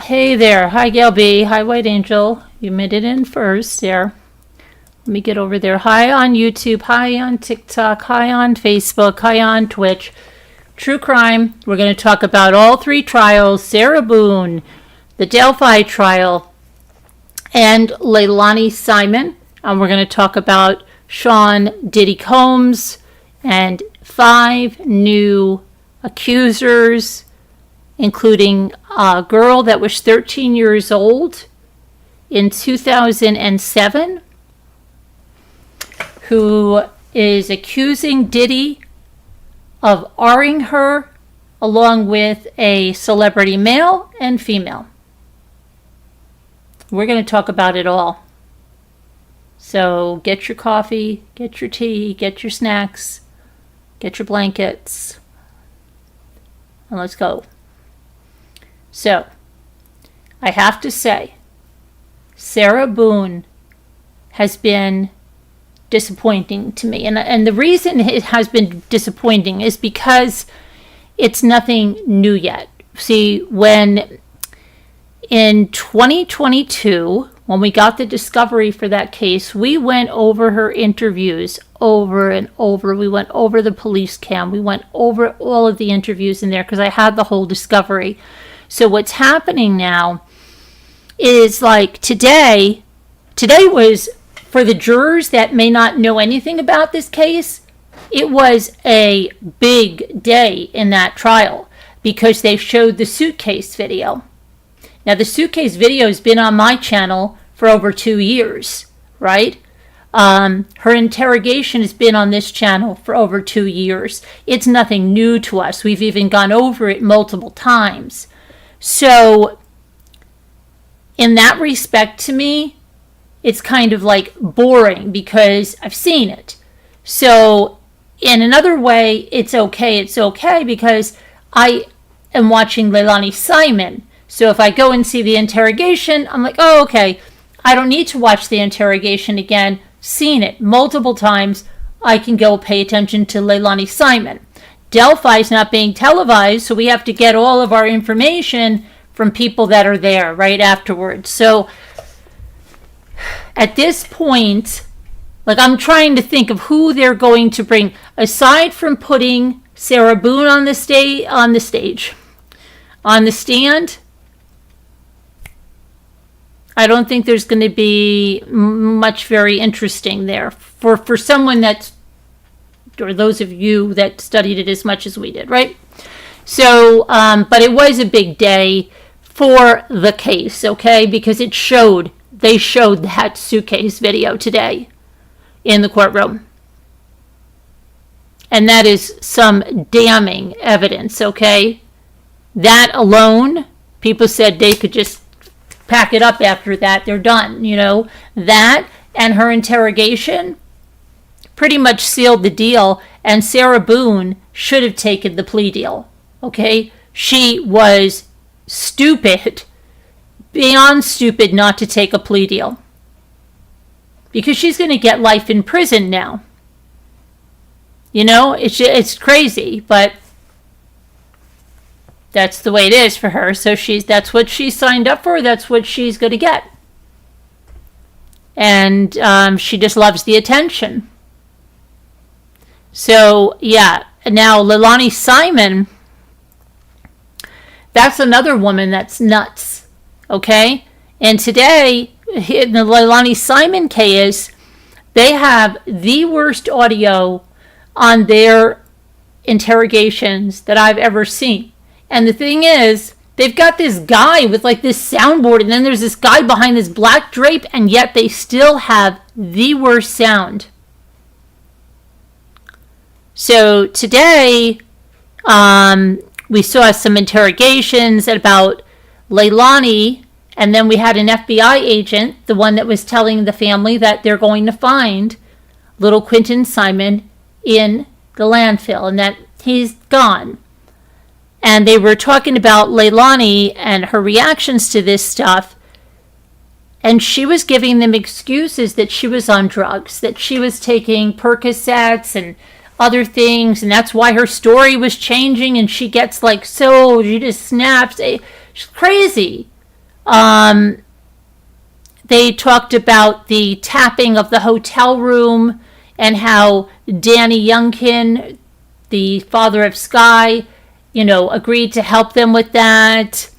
Hey there. Hi, Gail B. Hi, White Angel. You made it in first there. Let me get over there. Hi on YouTube. Hi on TikTok. Hi on Facebook. Hi on Twitch. True crime. We're going to talk about all three trials. Sarah Boone, the Delphi trial, and Leilani Simon. And we're going to talk about Sean Diddy Combs and 5 new accusers, including a girl that was 13 years old in 2007 who is accusing Diddy of R-ing her along with a celebrity male and female. We're going to talk about it all. So get your coffee, get your tea, get your snacks, get your blankets, and let's go. So, I have to say, Sarah Boone has been disappointing to me. And the reason it has been disappointing is because it's nothing new yet. See, when in 2022, when we got the discovery for that case, we went over her interviews over and over. We went over the police cam. We went over all of the interviews in there because I had the whole discovery. So what's happening now is like today was, for the jurors that may not know anything about this case, it was a big day in that trial because they showed the Suitcase video. Now the Suitcase video has been on my channel for over 2 years, right? Her interrogation has been on this channel for over 2 years. It's nothing new to us. We've even gone over it multiple times. So, in that respect, to me, it's kind of like boring because I've seen it. So, in another way, it's okay. It's okay because I am watching Leilani Simon. So, if I go and see the interrogation, I'm like, oh, okay. I don't need to watch the interrogation again. Seen it multiple times. I can go pay attention to Leilani Simon. Delphi is not being televised, so we have to get all of our information from people that are there right afterwards. So at this point, like I'm trying to think of who they're going to bring, aside from putting Sarah Boone on the stand. I don't think there's going to be much very interesting there for someone that's, or those of you that studied it as much as we did, right? So, but it was a big day for the case, okay? Because they showed that Suitcase video today in the courtroom. And that is some damning evidence, okay? That alone, people said they could just pack it up after that. They're done, you know? That and her interrogation pretty much sealed the deal, and Sarah Boone should have taken the plea deal, okay? She was stupid, beyond stupid not to take a plea deal. Because she's going to get life in prison now. You know, it's crazy, but that's the way it is for her. So that's what she signed up for. That's what she's going to get. And she just loves the attention. So, yeah. Now, Leilani Simon, that's another woman that's nuts. Okay? And today, in the Leilani Simon case, they have the worst audio on their interrogations that I've ever seen. And the thing is, they've got this guy with like this soundboard, and then there's this guy behind this black drape, and yet they still have the worst sound. So today, we saw some interrogations about Leilani, and then we had an FBI agent, the one that was telling the family that they're going to find little Quentin Simon in the landfill, and that he's gone. And they were talking about Leilani and her reactions to this stuff. And she was giving them excuses that she was on drugs, that she was taking Percocets and other things. And that's why her story was changing. And she gets like, so she just snaps. She's crazy. They talked about the tapping of the hotel room and how Danny Youngkin, the father of Sky, agreed to help them with that.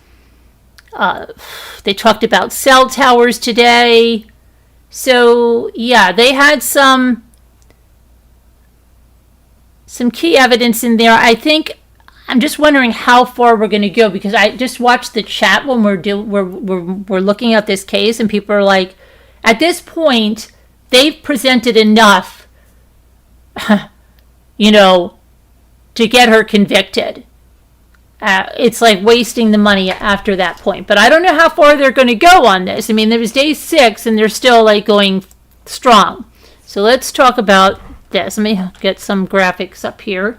They talked about cell towers today. So, yeah, they had some key evidence in there. I'm just wondering how far we're going to go, because I just watched the chat when we're looking at this case, and people are like, at this point, they've presented enough, to get her convicted. It's like wasting the money after that point. But I don't know how far they're going to go on this. I mean, there was day 6, and they're still like going strong. So let's talk about this. Let me get some graphics up here.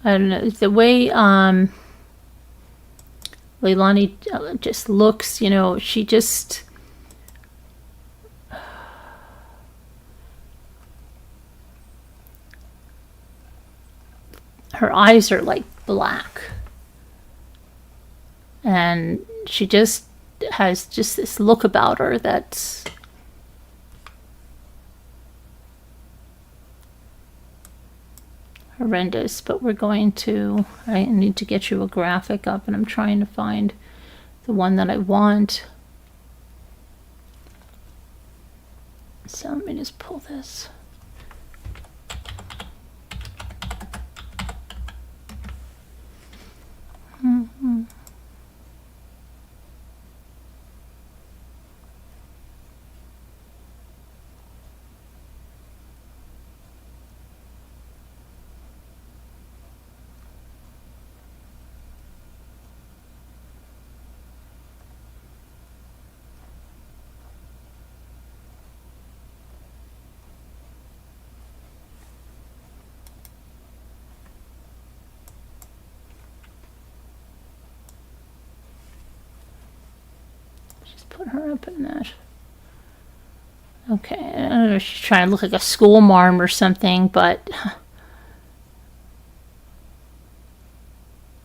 I don't know, the way Leilani just looks, she just, her eyes are like black, and she just has just this look about her that's horrendous. But I need to get you a graphic up, and I'm trying to find the one that I want. So let me just pull this. Put her up in that. Okay, I don't know if she's trying to look like a school marm or something, but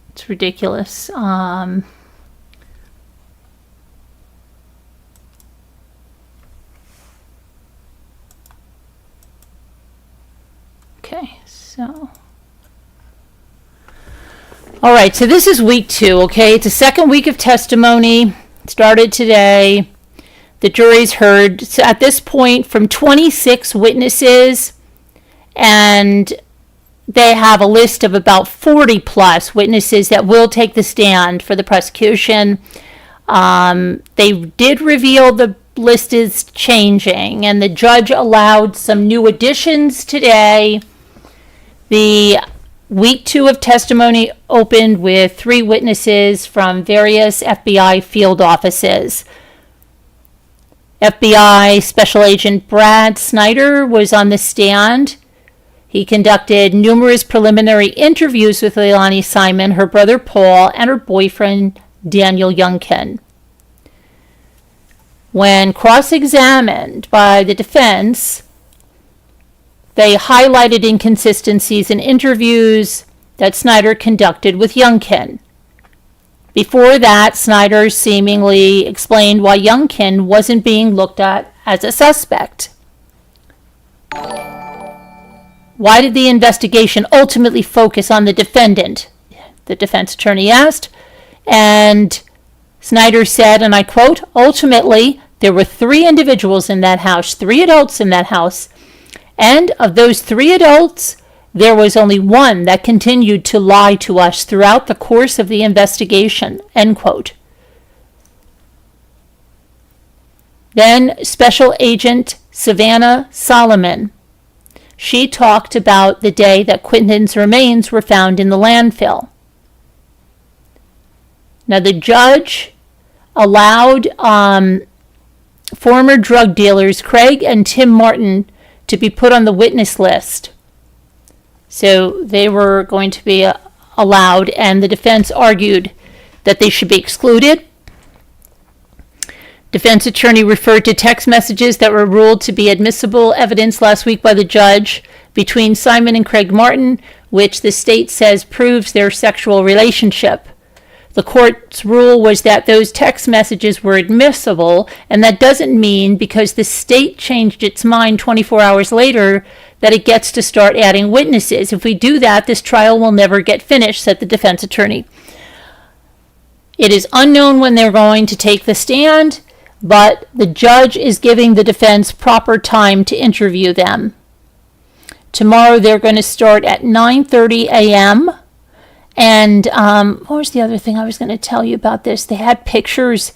it's ridiculous. Okay, so. All right, so this is week 2, okay? It's the second week of testimony. Started today. The jury's heard, so at this point, from 26 witnesses, and they have a list of about 40 plus witnesses that will take the stand for the prosecution. They did reveal the list is changing, and the judge allowed some new additions today. The week 2 of testimony opened with 3 witnesses from various FBI field offices. FBI Special Agent Brad Snyder was on the stand. He conducted numerous preliminary interviews with Leilani Simon, her brother Paul, and her boyfriend Daniel Youngkin. When cross-examined by the defense, they highlighted inconsistencies in interviews that Snyder conducted with Youngkin. Before that, Snyder seemingly explained why Youngkin wasn't being looked at as a suspect. Why did the investigation ultimately focus on the defendant? The defense attorney asked. And Snyder said, and I quote, ultimately, there were 3 individuals in that house, 3 adults in that house. And of those 3 adults, there was only one that continued to lie to us throughout the course of the investigation, end quote. Then Special Agent Savannah Solomon. She talked about the day that Quinton's remains were found in the landfill. Now the judge allowed former drug dealers Craig and Tim Martin to be put on the witness list. So they were going to be allowed, and the defense argued that they should be excluded. Defense attorney referred to text messages that were ruled to be admissible evidence last week by the judge between Simon and Craig Martin, which the state says proves their sexual relationship. The court's rule was that those text messages were admissible, and that doesn't mean because the state changed its mind 24 hours later that it gets to start adding witnesses. If we do that, this trial will never get finished, said the defense attorney. It is unknown when they're going to take the stand, but the judge is giving the defense proper time to interview them. Tomorrow they're going to start at 9:30 a.m., and what was the other thing I was going to tell you about this? They had pictures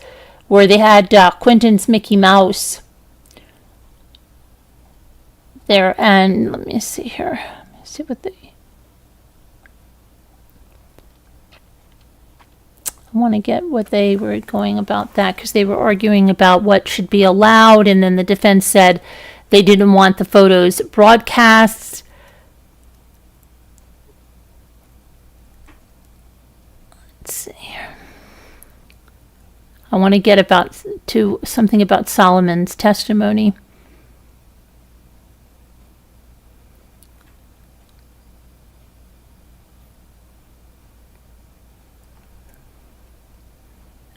where they had Quentin's Mickey Mouse there. And let me see here. Let me see what they... I want to get what they were going about that, because they were arguing about what should be allowed, and then the defense said they didn't want the photos broadcast. Let's see here. I want to get to something about Solomon's testimony.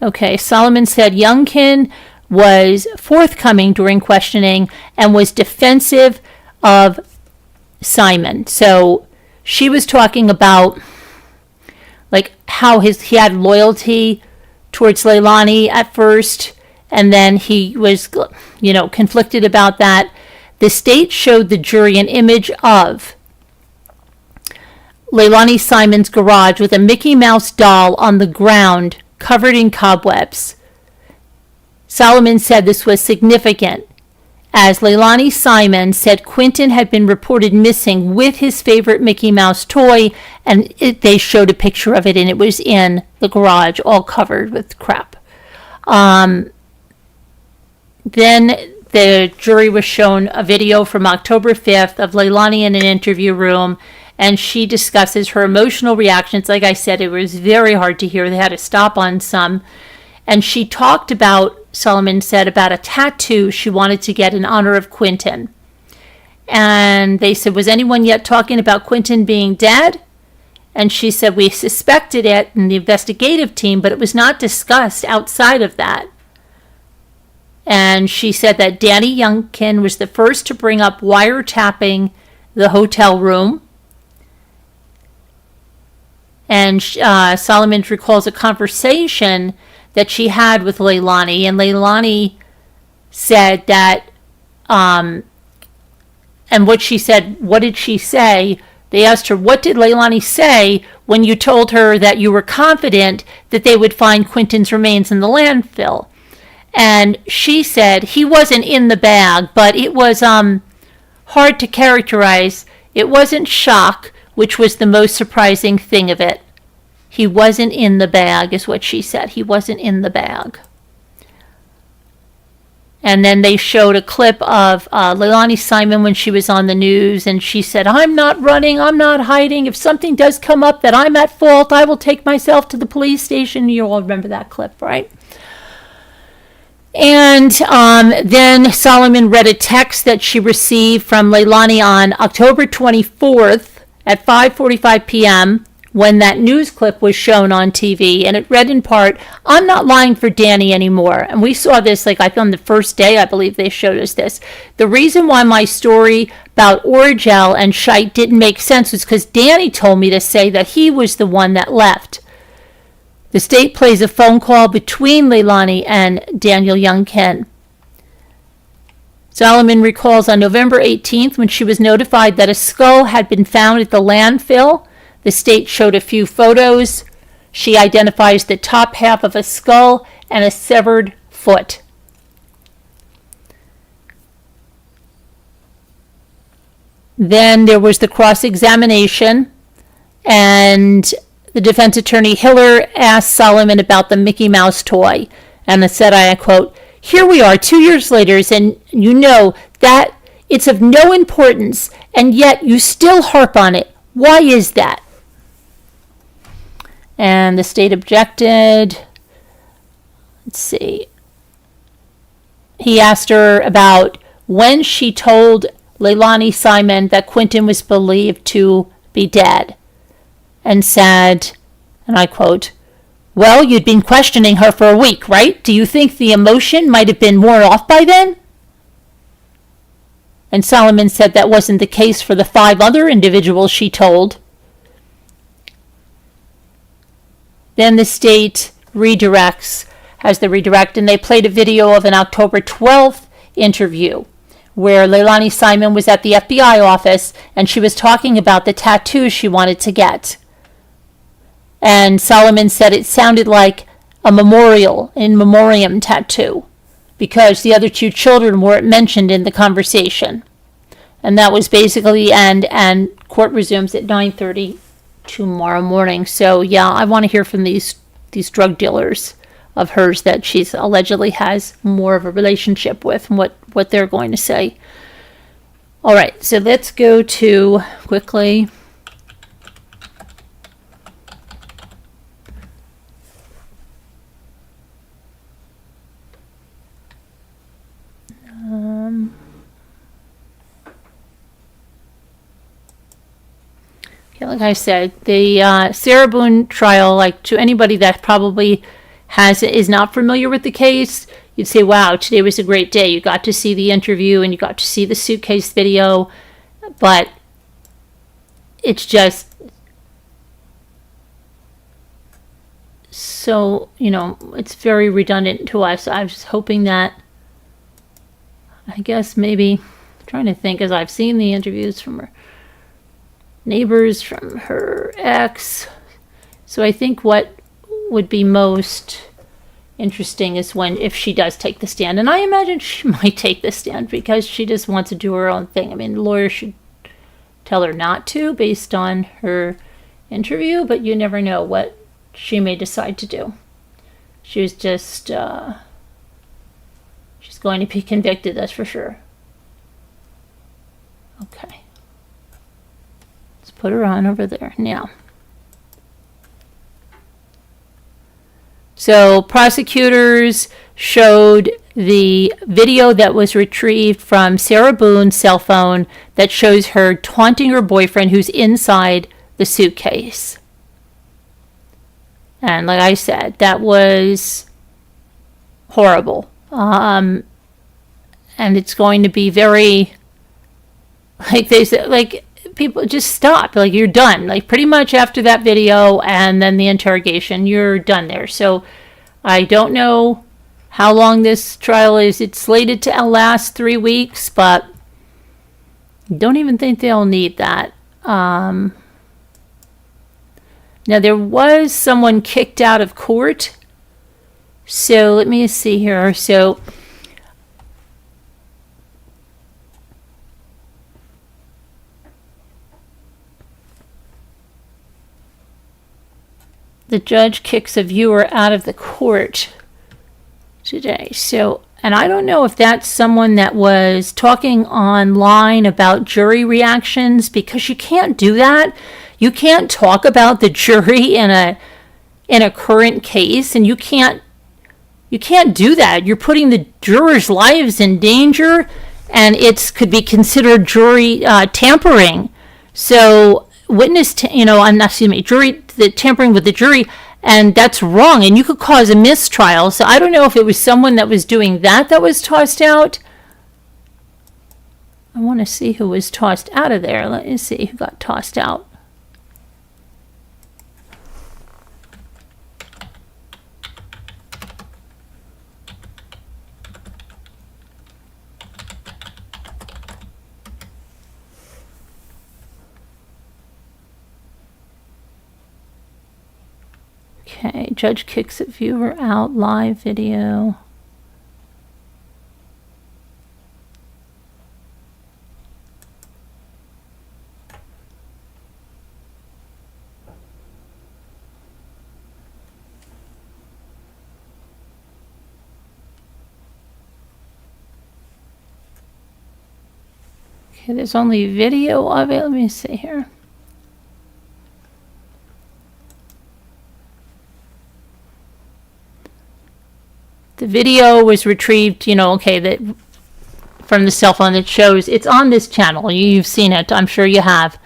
Okay, Solomon said Youngkin was forthcoming during questioning and was defensive of Simon. So she was talking about like how he had loyalty towards Leilani at first, and then he was, conflicted about that. The state showed the jury an image of Leilani Simon's garage with a Mickey Mouse doll on the ground covered in cobwebs. Solomon said this was significant, as Leilani Simon said Quentin had been reported missing with his favorite Mickey Mouse toy, and they showed a picture of it, and it was in the garage, all covered with crap. Then the jury was shown a video from October 5th of Leilani in an interview room, and she discusses her emotional reactions. Like I said, it was very hard to hear. They had to stop on some. And she talked about, Solomon said, about a tattoo she wanted to get in honor of Quentin. And they said, was anyone yet talking about Quentin being dead? And she said, we suspected it in the investigative team, but it was not discussed outside of that. And she said that Danny Youngkin was the first to bring up wiretapping the hotel room. And Solomon recalls a conversation that she had with Leilani, and Leilani said that, and what she said, what did she say? They asked her, what did Leilani say when you told her that you were confident that they would find Quentin's remains in the landfill? And she said, he wasn't in the bag, but it was hard to characterize. It wasn't shock, which was the most surprising thing of it. He wasn't in the bag, is what she said. He wasn't in the bag. And then they showed a clip of Leilani Simon when she was on the news, and she said, I'm not running, I'm not hiding. If something does come up that I'm at fault, I will take myself to the police station. You all remember that clip, right? And then Solomon read a text that she received from Leilani on October 24th at 5:45 p.m., when that news clip was shown on TV, and it read in part, I'm not lying for Danny anymore. And we saw this, like I on the first day, I believe they showed us this. The reason why my story about Origel and Shite didn't make sense was because Danny told me to say that he was the one that left. The state plays a phone call between Leilani and Daniel Youngkin. Solomon recalls on November 18th, when she was notified that a skull had been found at the landfill. The state showed a few photos. She identifies the top half of a skull and a severed foot. Then there was the cross-examination, and the defense attorney Hiller asked Solomon about the Mickey Mouse toy. And it said, I quote, "Here we are 2 years later, and you know that it's of no importance, and yet you still harp on it. Why is that?" And the state objected. Let's see. He asked her about when she told Leilani Simon that Quentin was believed to be dead, and said, and I quote, "Well, you'd been questioning her for a week, right? Do you think the emotion might have been worn off by then?" And Solomon said that wasn't the case for the 5 other individuals she told. Then the state has the redirect, and they played a video of an October 12th interview where Leilani Simon was at the FBI office and she was talking about the tattoos she wanted to get. And Solomon said it sounded like a memorial in memoriam tattoo because the other 2 children weren't mentioned in the conversation. And that was basically the end, and court resumes at 9:30 tomorrow morning. So yeah, I want to hear from these drug dealers of hers that she's allegedly has more of a relationship with, and what they're going to say. All right, so let's go to quickly. Okay, like I said, the Sarah Boone trial, like to anybody that probably is not familiar with the case, you'd say, wow, today was a great day. You got to see the interview and you got to see the Suitcase video, but it's just so, it's very redundant to us. I was hoping that, I guess maybe, I'm trying to think, as I've seen the interviews from her neighbors, from her ex. So I think what would be most interesting is if she does take the stand. And I imagine she might take the stand because she just wants to do her own thing. I mean, the lawyer should tell her not to based on her interview, but you never know what she may decide to do. She was just, she's going to be convicted, that's for sure. Okay. Let's put her on over there now. So prosecutors showed the video that was retrieved from Sarah Boone's cell phone that shows her taunting her boyfriend who's inside the suitcase. And like I said, that was horrible. And it's going to be very, like they said, like people just stop. Like you're done. Like pretty much after that video and then the interrogation, you're done there. So I don't know how long this trial is. It's slated to last 3 weeks, but don't even think they'll need that. Now, there was someone kicked out of court. So let me see here. So the judge kicks a viewer out of the court today. So, and I don't know if that's someone that was talking online about jury reactions, because you can't do that. You can't talk about the jury in a current case, and you can't do that. You're putting the jurors' lives in danger, and it could be considered jury tampering. So jury tampering with the jury, and that's wrong, and you could cause a mistrial. So I don't know if it was someone that was doing that was tossed out. I want to see who was tossed out of there. Let me see who got tossed out. Okay, judge kicks a viewer out, live video. Okay, there's only video of it. Let me see here. The video was retrieved, that from the cell phone that shows it's on this channel. You've seen it, I'm sure you have,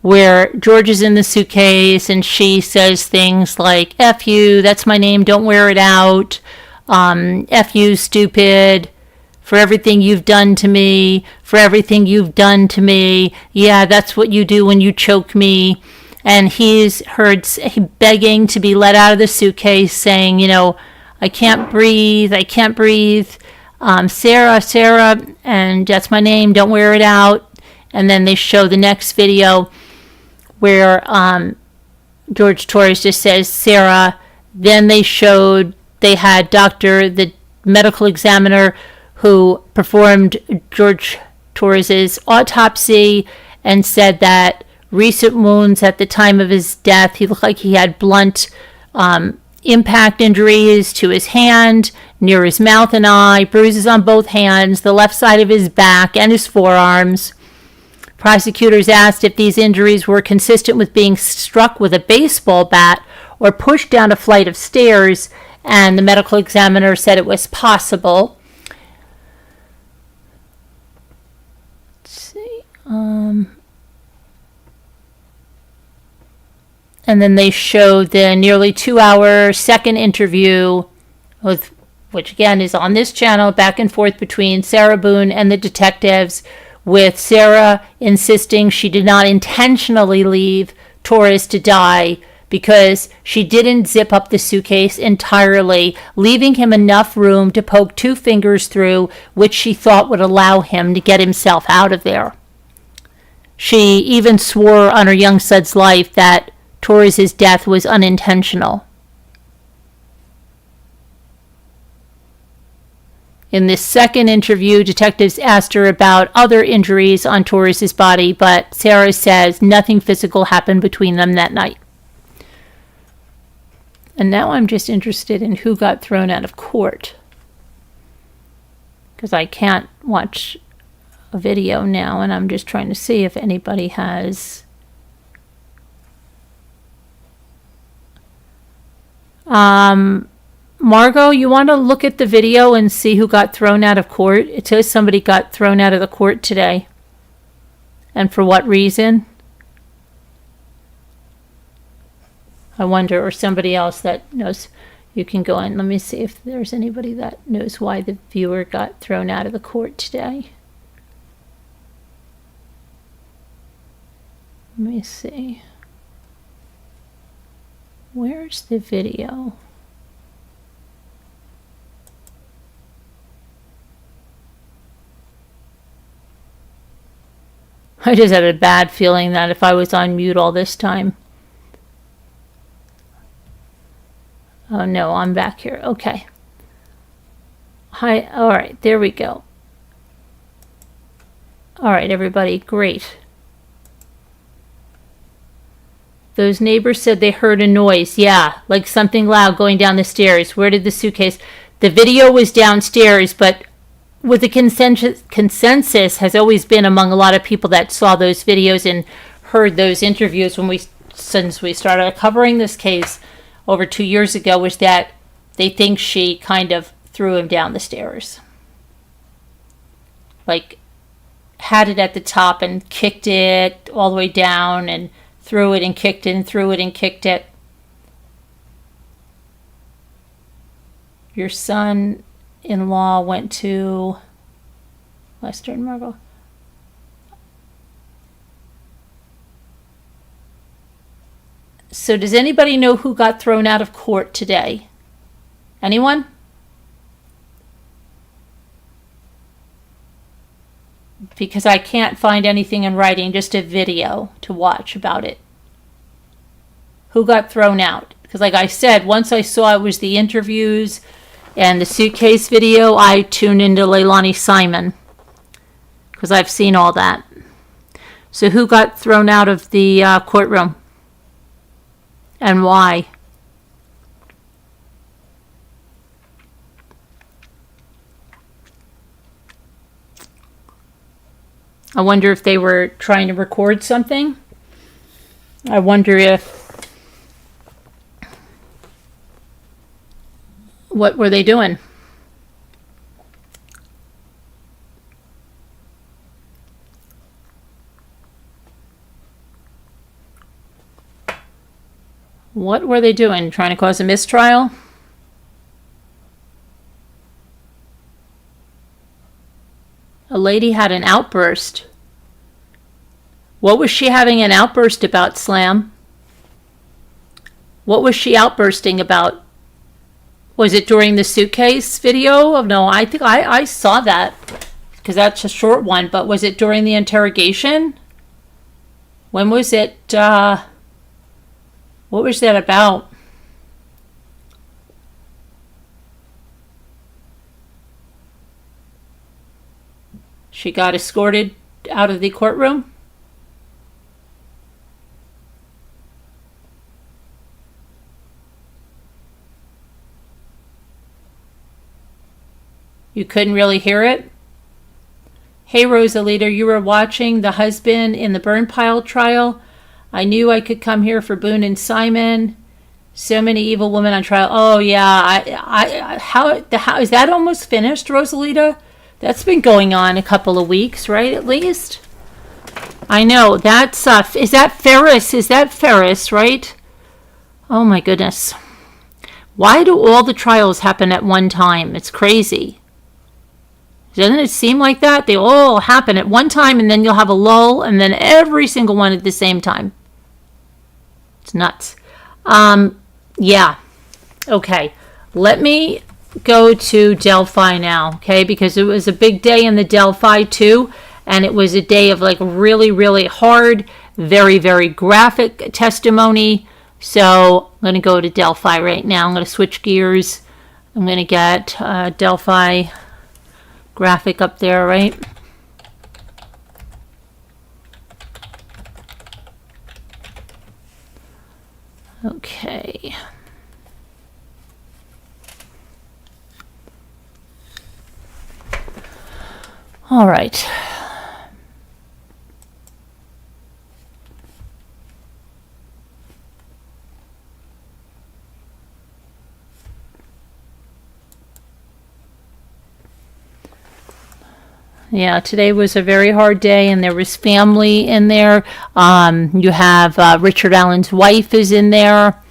where George is in the suitcase and she says things like, F you, that's my name, don't wear it out. F you, stupid, for everything you've done to me, for everything you've done to me. Yeah, that's what you do when you choke me. And he's heard begging to be let out of the suitcase, saying, I can't breathe, Sarah, and that's my name, don't wear it out. And then they show the next video where George Torres just says, Sarah. Then they had the medical examiner who performed George Torres's autopsy and said that recent wounds at the time of his death, he looked like he had blunt impact injuries to his hand, near his mouth and eye, bruises on both hands, the left side of his back, and his forearms. Prosecutors asked if these injuries were consistent with being struck with a baseball bat or pushed down a flight of stairs, and the medical examiner said it was possible. Let's see. And then they showed the nearly 2-hour second interview, which again is on this channel, back and forth between Sarah Boone and the detectives, with Sarah insisting she did not intentionally leave Torres to die because she didn't zip up the suitcase entirely, leaving him enough room to poke 2 fingers through, which she thought would allow him to get himself out of there. She even swore on her young son's life that Torres' death was unintentional. In this second interview, detectives asked her about other injuries on Torres' body, but Sarah says nothing physical happened between them that night. And now I'm just interested in who got thrown out of court, because I can't watch a video now, and I'm just trying to see if anybody has... Margot, you want to look at the video and see who got thrown out of court? It says somebody got thrown out of the court today. And for what reason? I wonder, or somebody else that knows. You can go in. Let me see if there's anybody that knows why the viewer got thrown out of the court today. Let me see. Where's the video? I just had a bad feeling that if I was on mute all this time. Oh no, I'm back here. Okay. Hi. All right, there we go. All right, everybody, great. Those neighbors said they heard a noise. Yeah, like something loud going down the stairs. Where did the suitcase? The video was downstairs, but with the consensus has always been among a lot of people that saw those videos and heard those interviews since we started covering this case over 2 years ago, was that they think she kind of threw him down the stairs. Like, had it at the top and kicked it all the way down and threw it and kicked it and threw it and kicked it. Your son-in-law went to Lester and Margot. So does anybody know who got thrown out of court today? Anyone? Because I can't find anything in writing, just a video to watch about it. Who got thrown out? Because like I said, once I saw it was the interviews and the suitcase video, I tuned into Leilani Simon. Because I've seen all that. So who got thrown out of the courtroom? And why? I wonder if they were trying to record something. I wonder if... What were they doing? What were they doing? Trying to cause a mistrial? A lady had an outburst. What was she having an outburst about, Slam? What was she outbursting about? Was it during the Suitcase video? Oh, no, I think I saw that because that's a short one. But was it during the interrogation? When was it? What was that about? She got escorted out of the courtroom? You couldn't really hear it? Hey, Rosalita, you were watching the husband in the burn pile trial. I knew I could come here for Boone and Simon. So many evil women on trial. Oh, yeah. How is that almost finished, Rosalita? That's been going on a couple of weeks, right, at least? I know. That's, is that Ferris? Is that Ferris, right? Oh, my goodness. Why do all the trials happen at one time? It's crazy. Doesn't it seem like that? They all happen at one time, and then you'll have a lull, and then every single one at the same time. It's nuts. Yeah. Okay. Let me go to Delphi now, okay? Because it was a big day in the Delphi, too, and it was a day of, like, really, really hard, very, very graphic testimony. So I'm going to go to Delphi right now. I'm going to switch gears. I'm going to get Delphi graphic up there, right? Okay. All right. Yeah, today was a very hard day, and there was family in there. You have Richard Allen's wife is in there.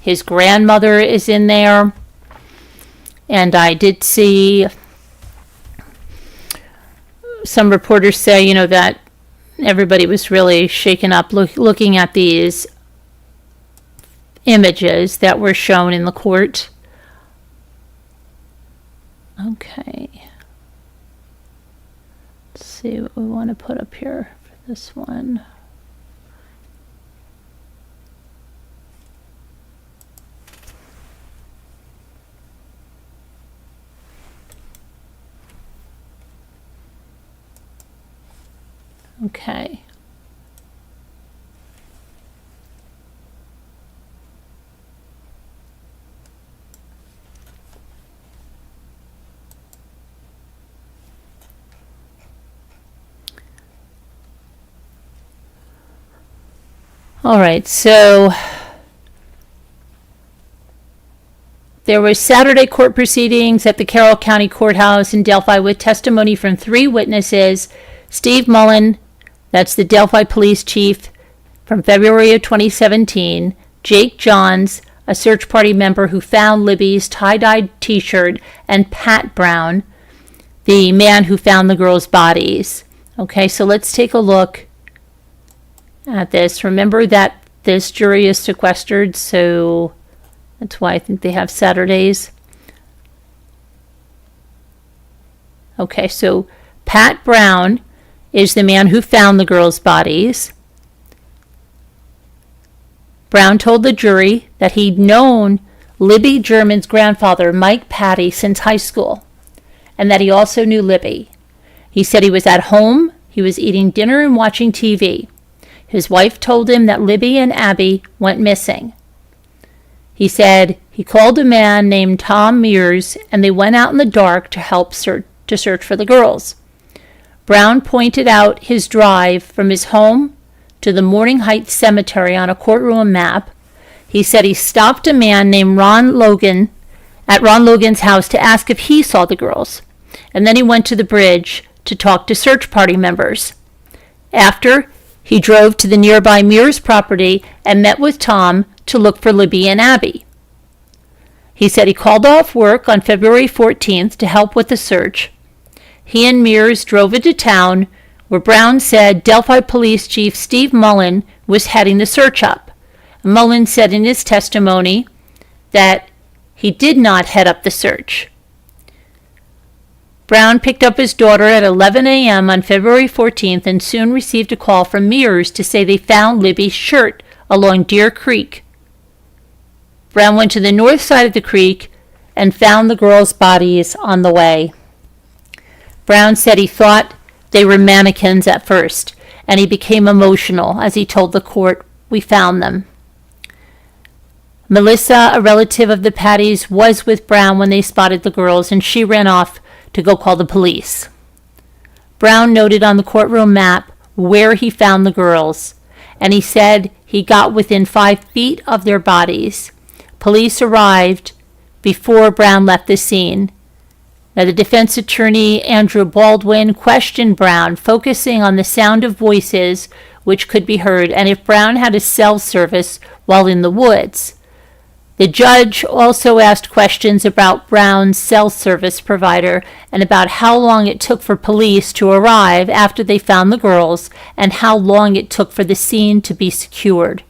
His grandmother is in there. And I did see some reporters say, that everybody was really shaken up looking at these images that were shown in the court. Okay. Let's see what we want to put up here for this one. Okay. All right, so there were Saturday court proceedings at the Carroll County Courthouse in Delphi with testimony from 3 witnesses. Steve Mullen, that's the Delphi police chief from February of 2017. Jake Johns, a search party member who found Libby's tie-dyed t-shirt. And Pat Brown, the man who found the girls' bodies. Okay, so let's take a look at this. Remember that this jury is sequestered, so that's why I think they have Saturdays. Okay, so Pat Brown is the man who found the girls' bodies. Brown told the jury that he'd known Libby German's grandfather, Mike Patty, since high school, and that he also knew Libby. He said he was at home, he was eating dinner and watching TV. His wife told him that Libby and Abby went missing. He said he called a man named Tom Mears, and they went out in the dark to help search for the girls. Brown pointed out his drive from his home to the Morning Heights Cemetery on a courtroom map. He said he stopped a man named Ron Logan at Ron Logan's house to ask if he saw the girls, and then he went to the bridge to talk to search party members. After, he drove to the nearby Mears property and met with Tom to look for Libby and Abby. He said he called off work on February 14th to help with the search. He and Mears drove into town, where Brown said Delphi Police Chief Steve Mullen was heading the search up. Mullen said in his testimony that he did not head up the search. Brown picked up his daughter at 11 a.m. on February 14th and soon received a call from Mears to say they found Libby's shirt along Deer Creek. Brown went to the north side of the creek and found the girls' bodies on the way. Brown said he thought they were mannequins at first, and he became emotional as he told the court, "We found them." Melissa, a relative of the Patties, was with Brown when they spotted the girls, and she ran off to go call the police. Brown noted on the courtroom map where he found the girls, and he said he got within 5 feet of their bodies. Police arrived before Brown left the scene. Now, the defense attorney, Andrew Baldwin, questioned Brown, focusing on the sound of voices which could be heard, and if Brown had a cell service while in the woods. The judge also asked questions about Brown's cell service provider and about how long it took for police to arrive after they found the girls and how long it took for the scene to be secured.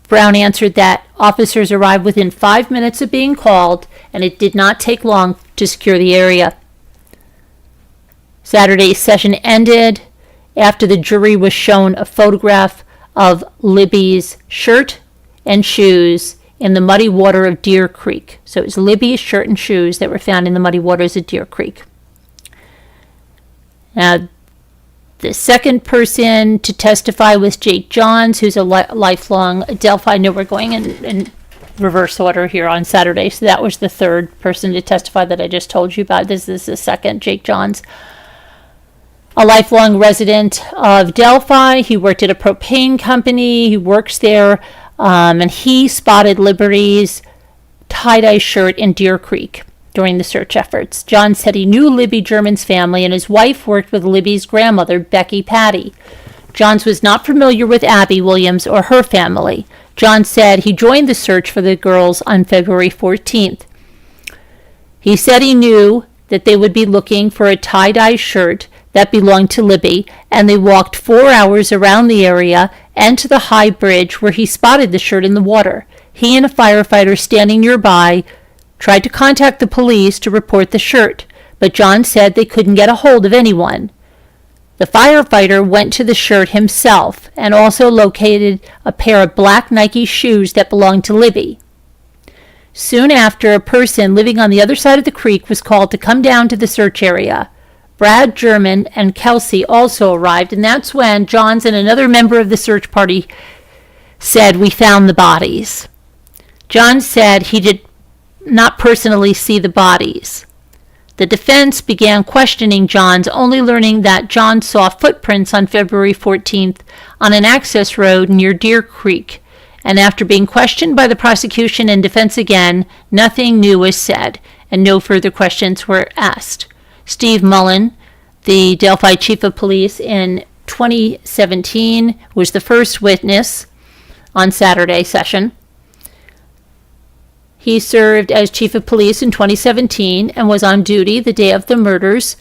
Brown answered that officers arrived within 5 minutes of being called, and it did not take long to secure the area. Saturday's session ended after the jury was shown a photograph of Libby's shirt and shoes in the muddy water of Deer Creek. So it was Libby's shirt and shoes that were found in the muddy waters of Deer Creek. Now, the second person to testify was Jake Johns, who's a lifelong Delphi. I know we're going in reverse order here on Saturday, so that was the third person to testify that I just told you about. This is the second, Jake Johns. A lifelong resident of Delphi. He worked at a propane company. He works there. And he spotted Libby's tie-dye shirt in Deer Creek during the search efforts. John said he knew Libby German's family, and his wife worked with Libby's grandmother, Becky Patty. Johns was not familiar with Abby Williams or her family. John said he joined the search for the girls on February 14th. He said he knew that they would be looking for a tie-dye shirt that belonged to Libby, and they walked 4 hours around the area and to the high bridge where he spotted the shirt in the water. He and a firefighter standing nearby tried to contact the police to report the shirt, but John said they couldn't get a hold of anyone. The firefighter went to the shirt himself and also located a pair of black Nike shoes that belonged to Libby. Soon after, a person living on the other side of the creek was called to come down to the search area. Brad German and Kelsey also arrived, and that's when Johns and another member of the search party said, "We found the bodies." John said he did not personally see the bodies. The defense began questioning Johns, only learning that John saw footprints on February 14th on an access road near Deer Creek, and after being questioned by the prosecution and defense again, nothing new was said, and no further questions were asked. Steve Mullen, the Delphi chief of police in 2017, was the first witness on Saturday's session. He served as chief of police in 2017 and was on duty the day of the murders.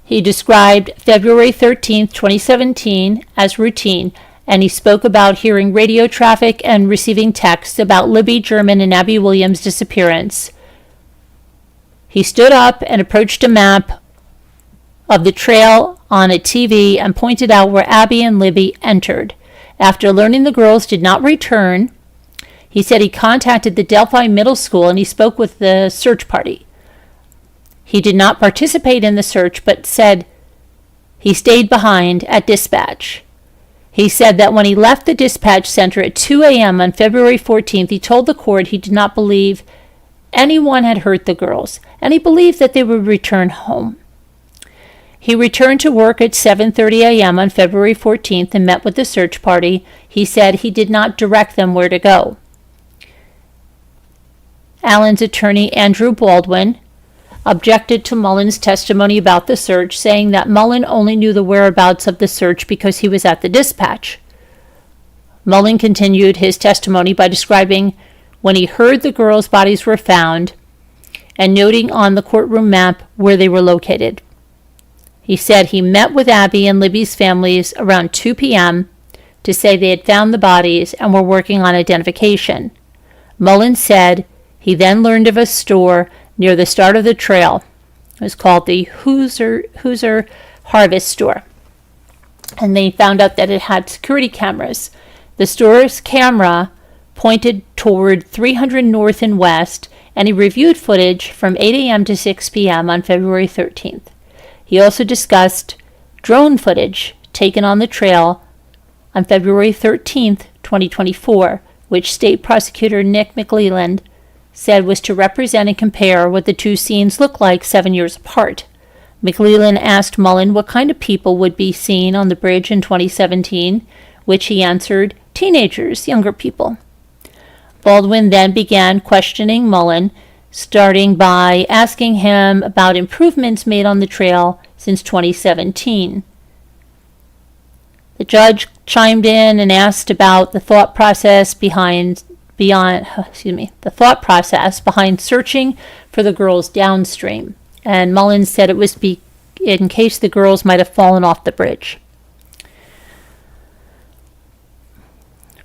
He described February 13th, 2017 as routine, and he spoke about hearing radio traffic and receiving texts about Libby German and Abby Williams' disappearance. He stood up and approached a map of the trail on a TV and pointed out where Abby and Libby entered. After learning the girls did not return, he said he contacted the Delphi Middle School and he spoke with the search party. He did not participate in the search, but said he stayed behind at dispatch. He said that when he left the dispatch center at 2 a.m. on February 14th, he told the court he did not believe anyone had hurt the girls, and he believed that they would return home. He returned to work at 7:30 a.m. on February 14th and met with the search party. He said he did not direct them where to go. Allen's attorney, Andrew Baldwin, objected to Mullen's testimony about the search, saying that Mullen only knew the whereabouts of the search because he was at the dispatch. Mullen continued his testimony by describing when he heard the girls' bodies were found and noting on the courtroom map where they were located. He said he met with Abby and Libby's families around 2 p.m. to say they had found the bodies and were working on identification. Mullen said he then learned of a store near the start of the trail. It was called the Hoosier Harvest Store. And they found out that it had security cameras. The store's camera pointed toward 300 North and West, and he reviewed footage from 8 a.m. to 6 p.m. on February 13th. He also discussed drone footage taken on the trail on February 13th, 2024, which State Prosecutor Nick McLeland said was to represent and compare what the two scenes look like 7 years apart. McLeland asked Mullen what kind of people would be seen on the bridge in 2017, which he answered, teenagers, younger people. Baldwin then began questioning Mullen, starting by asking him about improvements made on the trail since 2017. The judge chimed in and asked about the thought process behind searching for the girls downstream, and Mullen said it was in case the girls might have fallen off the bridge.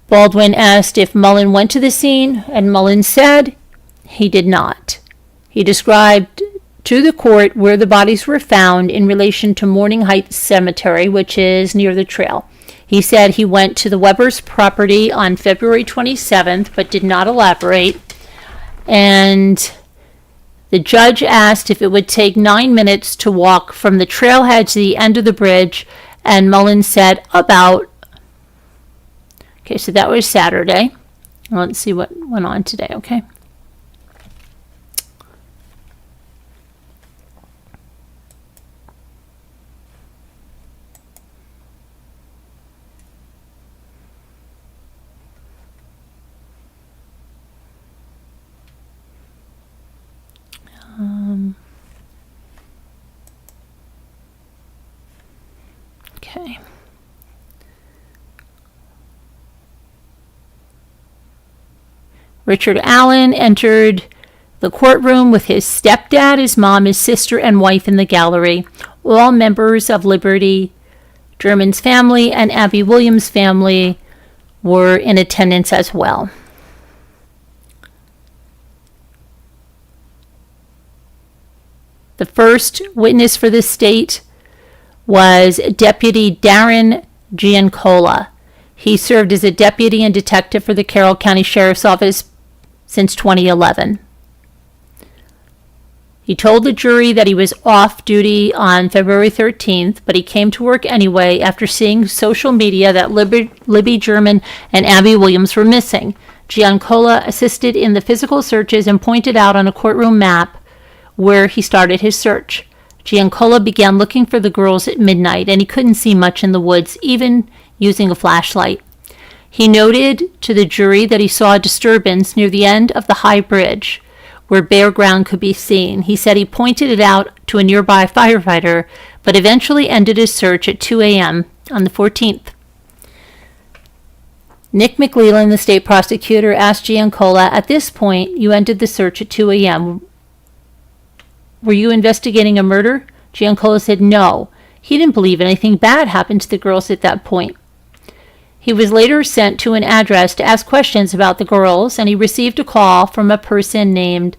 Baldwin asked if Mullen went to the scene, and Mullen said he did not. He described to the court where the bodies were found in relation to Morning Heights Cemetery, which is near the trail. He said he went to the Weber's property on February 27th, but did not elaborate. And the judge asked if it would take 9 minutes to walk from the trailhead to the end of the bridge, and Mullen said about. Okay, so that was Saturday. Let's see what went on today, okay? Okay. Richard Allen entered the courtroom with his stepdad, his mom, his sister, and wife in the gallery, all members of Liberty German's family, and Abby Williams' family were in attendance as well. The first witness for the state was Deputy Darren Giancola. He served as a deputy and detective for the Carroll County Sheriff's Office since 2011. He told the jury that he was off duty on February 13th, but he came to work anyway after seeing social media that Libby German and Abby Williams were missing. Giancola assisted in the physical searches and pointed out on a courtroom map where he started his search. Giancola began looking for the girls at midnight, and he couldn't see much in the woods, even using a flashlight. He noted to the jury that he saw a disturbance near the end of the high bridge, where bare ground could be seen. He said he pointed it out to a nearby firefighter, but eventually ended his search at 2 a.m. on the 14th. Nick McLeland, the state prosecutor, asked Giancola, "At this point, you ended the search at 2 a.m. Were you investigating a murder?" Giancola said no. He didn't believe anything bad happened to the girls at that point. He was later sent to an address to ask questions about the girls, and he received a call from a person named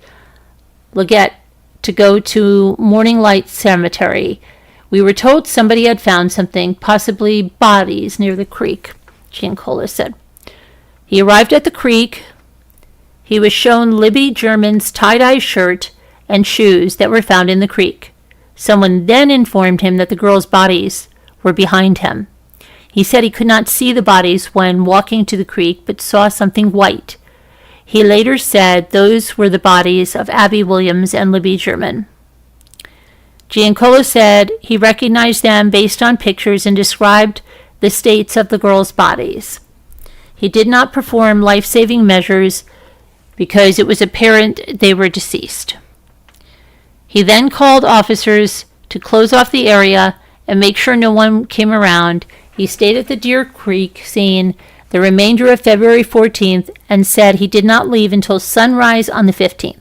Leggett to go to Morning Light Cemetery. "We were told somebody had found something, possibly bodies, near the creek," Giancola said. He arrived at the creek. He was shown Libby German's tie-dye shirt and shoes that were found in the creek. Someone then informed him that the girls' bodies were behind him. He said he could not see the bodies when walking to the creek, but saw something white. He later said those were the bodies of Abby Williams and Libby German. Giancola said he recognized them based on pictures and described the states of the girls' bodies. He did not perform life-saving measures because it was apparent they were deceased. He then called officers to close off the area and make sure no one came around. He stayed at the Deer Creek scene the remainder of February 14th and said he did not leave until sunrise on the 15th.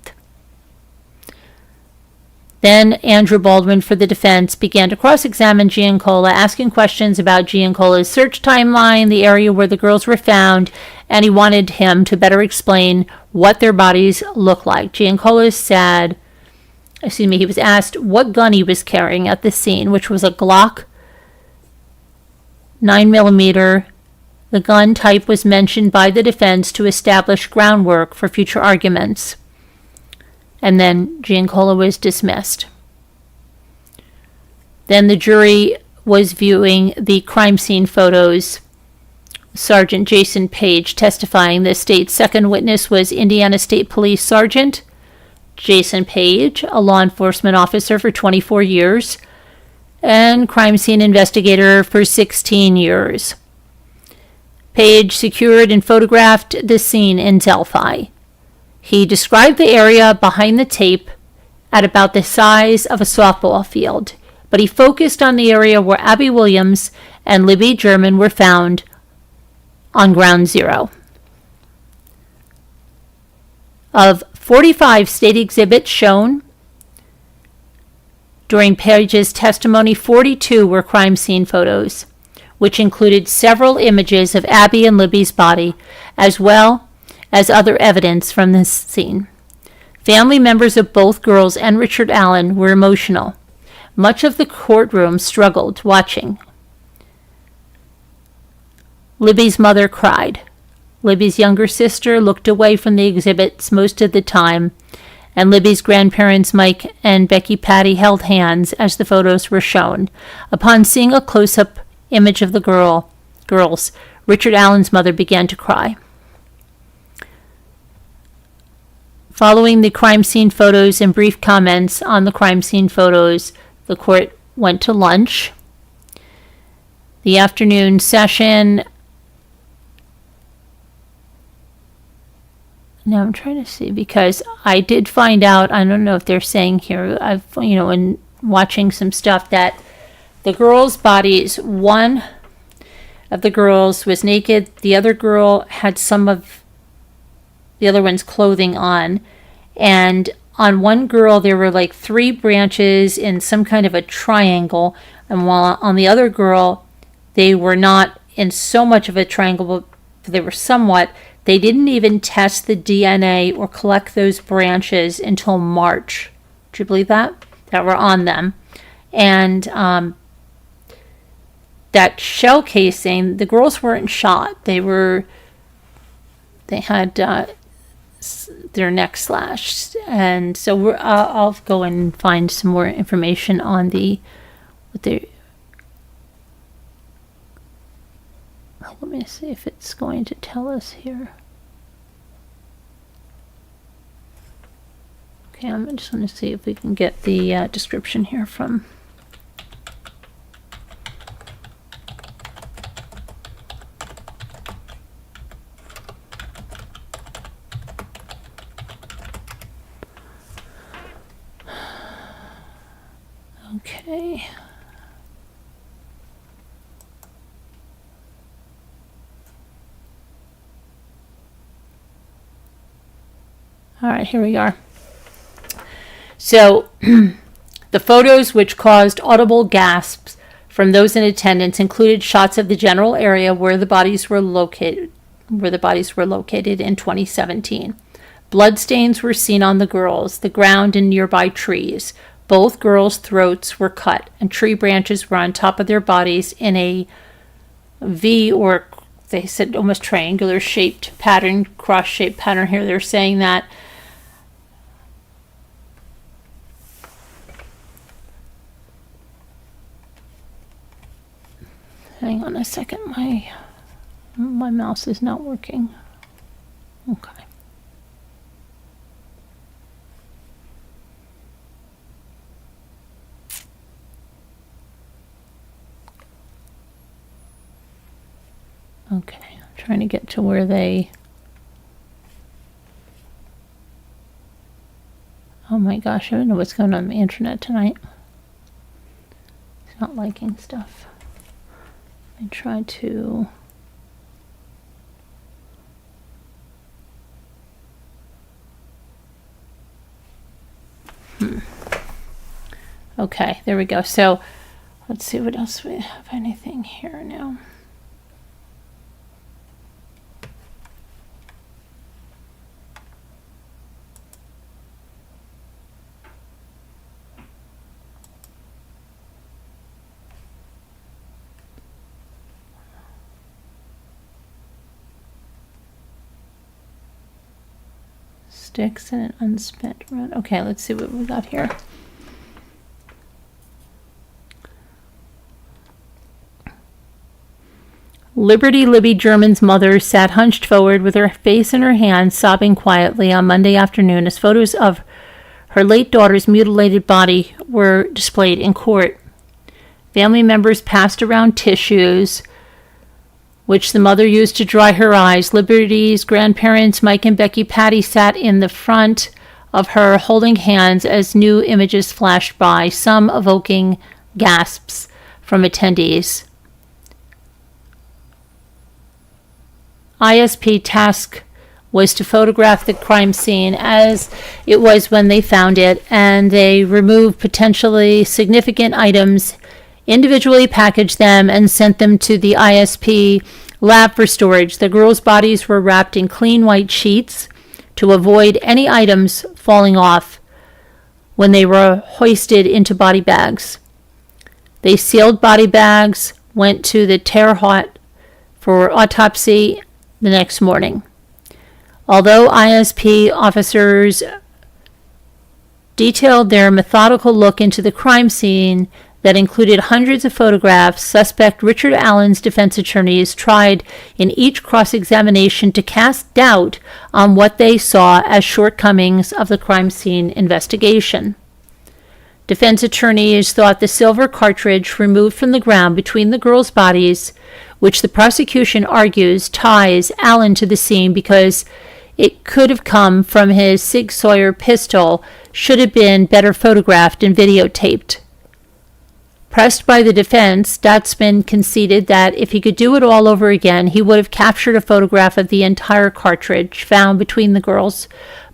Then Andrew Baldwin for the defense began to cross-examine Giancola, asking questions about Giancola's search timeline, the area where the girls were found, and he wanted him to better explain what their bodies looked like. Giancola said, he was asked what gun he was carrying at the scene, which was a Glock 9mm. The gun type was mentioned by the defense to establish groundwork for future arguments. And then Giancola was dismissed. Then the jury was viewing the crime scene photos. Sergeant Jason Page testifying. The state's second witness was Indiana State Police Sergeant Jason Page, a law enforcement officer for 24 years, and crime scene investigator for 16 years. Page secured and photographed the scene in Delphi. He described the area behind the tape at about the size of a softball field, but he focused on the area where Abby Williams and Libby German were found on ground zero. Of 45 state exhibits shown during Page's testimony, 42 were crime scene photos, which included several images of Abby and Libby's body, as well as other evidence from this scene. Family members of both girls and Richard Allen were emotional. Much of the courtroom struggled watching. Libby's mother cried. Libby's younger sister looked away from the exhibits most of the time, and Libby's grandparents, Mike and Becky Patty, held hands as the photos were shown. Upon seeing a close-up image of the girls, Richard Allen's mother began to cry. Following the crime scene photos and brief comments on the crime scene photos, the court went to lunch. The afternoon session. Now I'm trying to see, because I did find out, I don't know if they're saying here, in watching some stuff, that the girls' bodies, one of the girls was naked, the other girl had some of the other one's clothing on, and on one girl there were like 3 branches in some kind of a triangle, and while on the other girl they were not in so much of a triangle, but they were somewhat. They didn't even test the DNA or collect those branches until March. Do you believe that? That were on them. And that shell casing, the girls weren't shot. They had their neck slashed. And so I'll go and find some more information on let me see if it's going to tell us here. Okay, I'm just going to see if we can get the description here from. Okay. All right, here we are. So, the photos which caused audible gasps from those in attendance included shots of the general area where the bodies were located in 2017. Bloodstains were seen on the girls, the ground, and nearby trees. Both girls' throats were cut, and tree branches were on top of their bodies in a V, or they said almost triangular shaped pattern, cross shaped pattern here. They're saying that. Hang on a second, my mouse is not working. Okay. Okay, I'm trying to get to where they... Oh my gosh, I don't know what's going on the internet tonight. It's not liking stuff. I try to... Okay, there we go. So let's see what else we have. Anything here now? Sticks and an unspent round. Okay, let's see what we got here. Liberty Libby German's mother sat hunched forward with her face in her hands, sobbing quietly on Monday afternoon as photos of her late daughter's mutilated body were displayed in court. Family members passed around tissues, which the mother used to dry her eyes. Liberty's grandparents, Mike and Becky Patty, sat in the front of her, holding hands as new images flashed by, some evoking gasps from attendees. ISP task was to photograph the crime scene as it was when they found it, and they removed potentially significant items, individually packaged them, and sent them to the ISP lab for storage. The girls' bodies were wrapped in clean white sheets to avoid any items falling off when they were hoisted into body bags. They sealed body bags, went to the Terre Haute for autopsy the next morning. Although ISP officers detailed their methodical look into the crime scene that included hundreds of photographs, suspect Richard Allen's defense attorneys tried in each cross-examination to cast doubt on what they saw as shortcomings of the crime scene investigation. Defense attorneys thought the silver cartridge removed from the ground between the girls' bodies, which the prosecution argues ties Allen to the scene because it could have come from his Sig Sauer pistol, should have been better photographed and videotaped. Pressed by the defense, Stutzman conceded that if he could do it all over again, he would have captured a photograph of the entire cartridge found between the girls'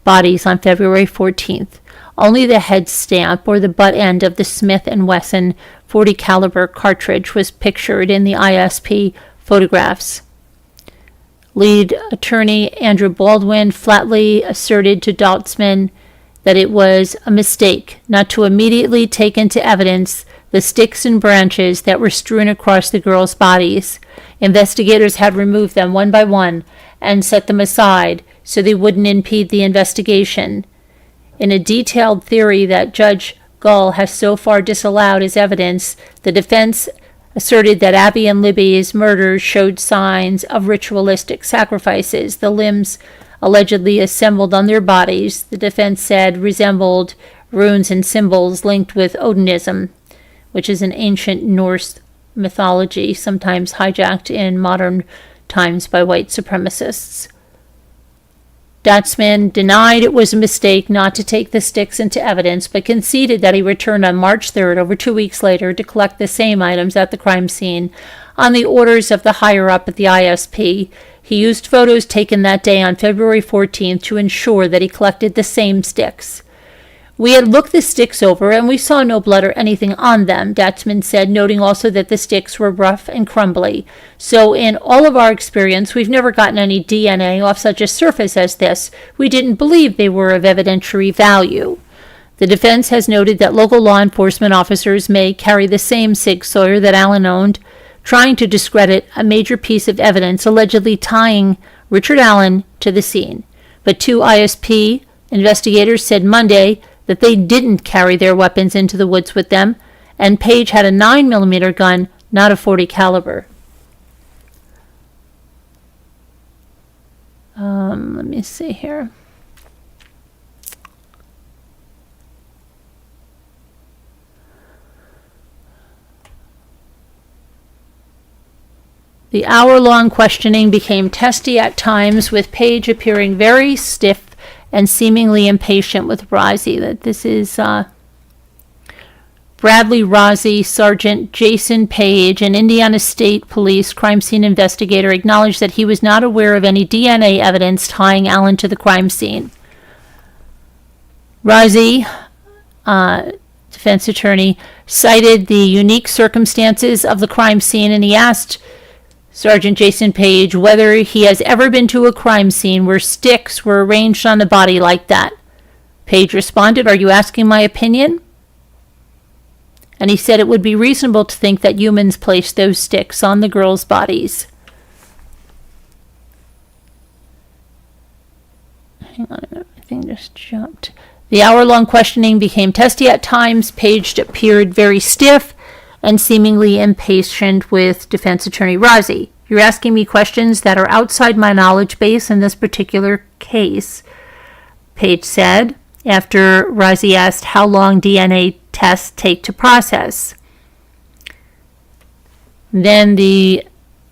bodies on February 14th. Only the head stamp or the butt end of the Smith & Wesson .40 caliber cartridge was pictured in the ISP photographs. Lead attorney Andrew Baldwin flatly asserted to Stutzman that it was a mistake not to immediately take into evidence the sticks and branches that were strewn across the girls' bodies. Investigators had removed them one by one and set them aside so they wouldn't impede the investigation. In a detailed theory that Judge Gull has so far disallowed as evidence, the defense asserted that Abby and Libby's murders showed signs of ritualistic sacrifices. The limbs allegedly assembled on their bodies, the defense said, resembled runes and symbols linked with Odinism, which is an ancient Norse mythology, sometimes hijacked in modern times by white supremacists. Stutzman denied it was a mistake not to take the sticks into evidence, but conceded that he returned on March 3rd, over 2 weeks later, to collect the same items at the crime scene on the orders of the higher-up at the ISP. He used photos taken that day on February 14th to ensure that he collected the same sticks. We had looked the sticks over, and we saw no blood or anything on them, Stutzman said, noting also that the sticks were rough and crumbly. So in all of our experience, we've never gotten any DNA off such a surface as this. We didn't believe they were of evidentiary value. The defense has noted that local law enforcement officers may carry the same Sig Sauer that Allen owned, trying to discredit a major piece of evidence allegedly tying Richard Allen to the scene. But two ISP investigators said Monday that they didn't carry their weapons into the woods with them, and Page had a 9mm gun, not a .40 caliber. Let me see here. The hour-long questioning became testy at times, with Page appearing very stiff and seemingly impatient with Rozzi. That this is Bradley Rozzi, Sergeant Jason Page, an Indiana State Police crime scene investigator, acknowledged that he was not aware of any DNA evidence tying Allen to the crime scene. Rozzi, defense attorney, cited the unique circumstances of the crime scene, and he asked Sergeant Jason Page whether he has ever been to a crime scene where sticks were arranged on the body like that. Page responded, "Are you asking my opinion?" And he said it would be reasonable to think that humans placed those sticks on the girls' bodies. Hang on a minute, my thing just jumped. The hour-long questioning became testy at times. Page appeared very stiff and seemingly impatient with defense attorney Rozzi. "You're asking me questions that are outside my knowledge base in this particular case," Page said, after Rozzi asked how long DNA tests take to process. Then the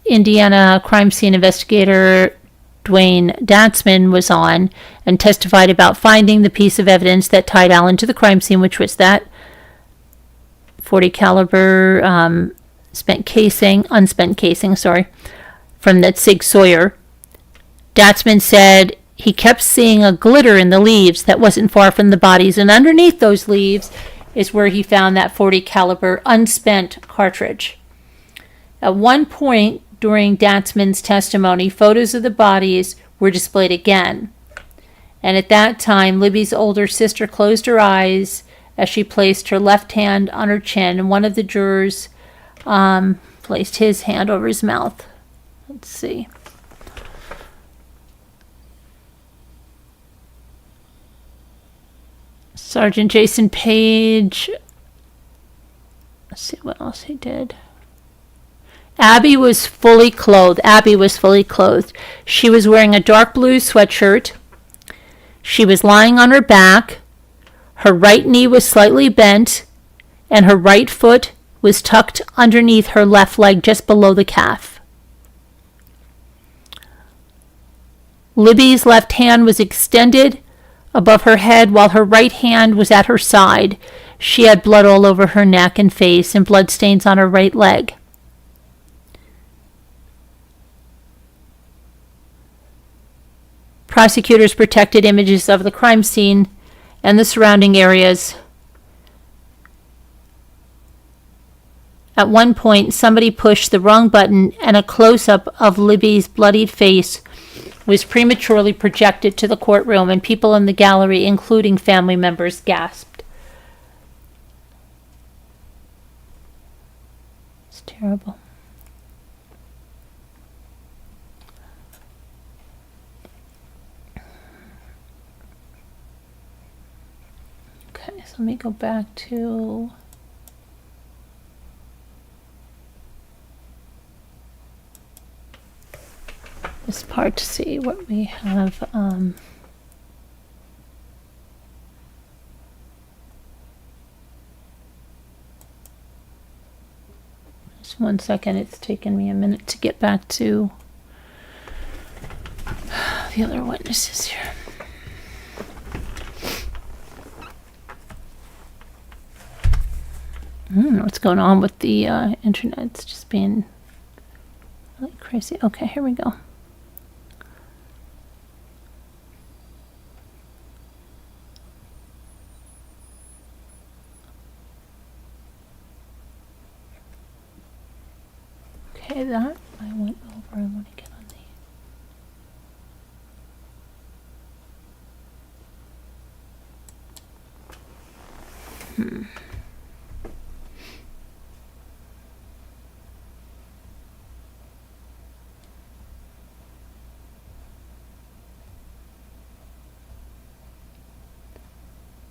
Indiana crime scene investigator Dwayne Datzman was on and testified about finding the piece of evidence that tied Allen to the crime scene, which was that .40 caliber unspent casing, from that Sig Sauer. Datzman said he kept seeing a glitter in the leaves that wasn't far from the bodies, and underneath those leaves is where he found that .40 caliber unspent cartridge. At one point during Datzman's testimony, photos of the bodies were displayed again. And at that time, Libby's older sister closed her eyes as she placed her left hand on her chin, and one of the jurors placed his hand over his mouth. Let's see. Sergeant Jason Page. Let's see what else he did. Abby was fully clothed. She was wearing a dark blue sweatshirt. She was lying on her back. Her right knee was slightly bent, and her right foot was tucked underneath her left leg just below the calf. Libby's left hand was extended above her head while her right hand was at her side. She had blood all over her neck and face and bloodstains on her right leg. Prosecutors protected images of the crime scene and the surrounding areas. At one point, somebody pushed the wrong button, and a close-up of Libby's bloodied face was prematurely projected to the courtroom, and people in the gallery, including family members, gasped. It's terrible. Okay, so let me go back to this part to see what we have. Just 1 second, it's taken me a minute to get back to the other witnesses here. I don't know what's going on with the internet. It's just being really crazy. Okay, here we go. Okay, that I went over. I want to get on the.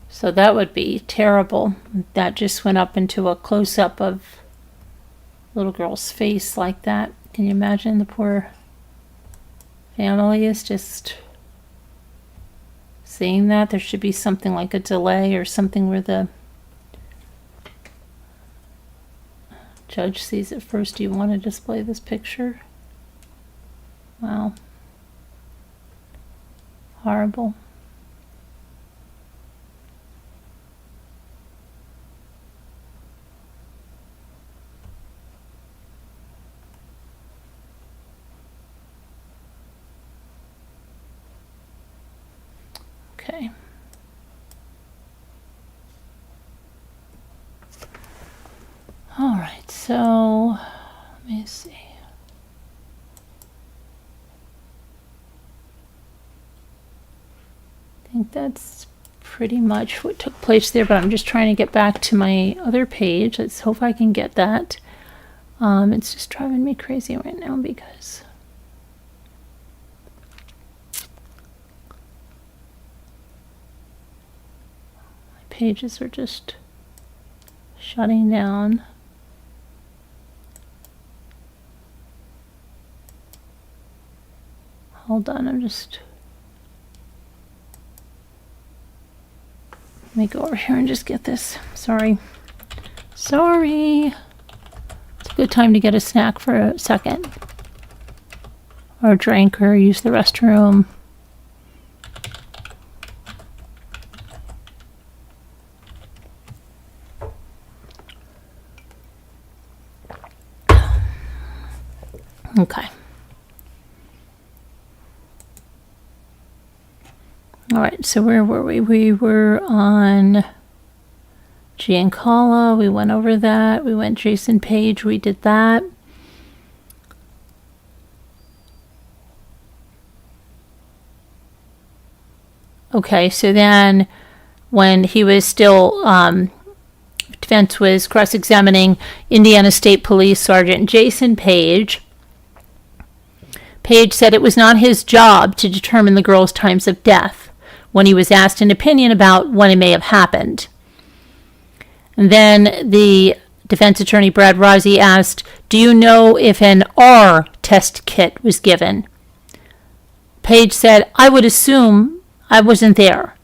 So that would be terrible. That just went up into a close-up of little girl's face like that. Can you imagine? The poor family is just seeing that. There should be something like a delay or something where the judge sees it first. Do you want to display this picture? Wow. Horrible. Okay. All right, so let me see. I think that's pretty much what took place there, but I'm just trying to get back to my other page. Let's hope I can get that. It's just driving me crazy right now because my pages are just shutting down. Hold on, let me go over here and just get this. Sorry. It's a good time to get a snack for a second. Or a drink or use the restroom. Okay. All right, so where were we? We were on Giancarlo. We went over that. We went Jason Page. We did that. Okay, so then when he was still, defense was cross-examining Indiana State Police Sergeant Jason Page. Page said it was not his job to determine the girl's times of death when he was asked an opinion about when it may have happened. And then the defense attorney, Brad Rossi, asked, "Do you know if an R test kit was given?" Page said, "I would assume I wasn't there."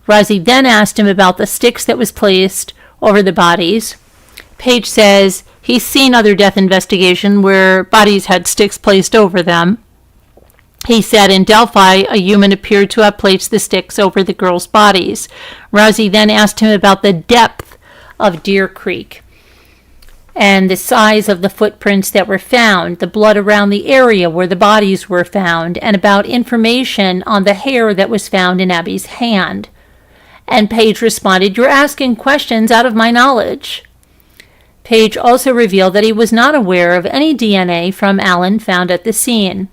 Rossi then asked him about the sticks that was placed over the bodies. Page says he's seen other death investigation where bodies had sticks placed over them. He said in Delphi, a human appeared to have placed the sticks over the girls' bodies. Rossi then asked him about the depth of Deer Creek and the size of the footprints that were found, the blood around the area where the bodies were found, and about information on the hair that was found in Abby's hand. And Page responded, "You're asking questions out of my knowledge." Page also revealed that he was not aware of any DNA from Allen found at the scene.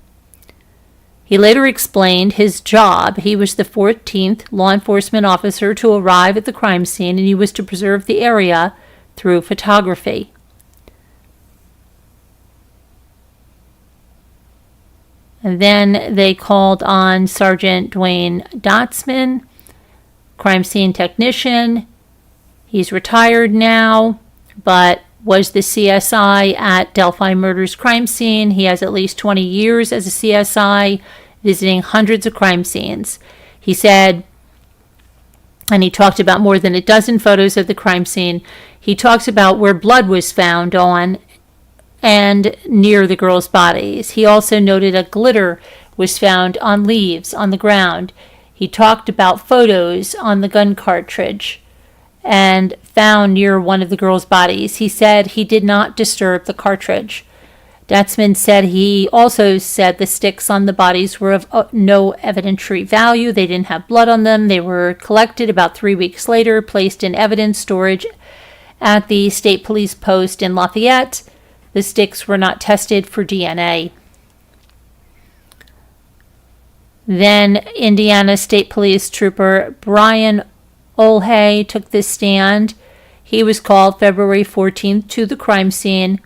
He later explained his job. He was the 14th law enforcement officer to arrive at the crime scene, and he was to preserve the area through photography. And then they called on Sergeant Dwayne Dotsman, crime scene technician. He's retired now, but was the CSI at Delphi Murders crime scene. He has at least 20 years as a CSI, visiting hundreds of crime scenes. He said, and he talked about more than a dozen photos of the crime scene. He talks about where blood was found on and near the girls' bodies. He also noted a glitter was found on leaves on the ground. He talked about photos on the gun cartridge and found near one of the girls' bodies. He said he did not disturb the cartridge. Dotsman said he also said the sticks on the bodies were of no evidentiary value. They didn't have blood on them. They were collected about 3 weeks later, placed in evidence storage at the State Police Post in Lafayette. The sticks were not tested for DNA. Then Indiana State Police Trooper Brian Olhay took the stand. He was called February 14th to the crime scene.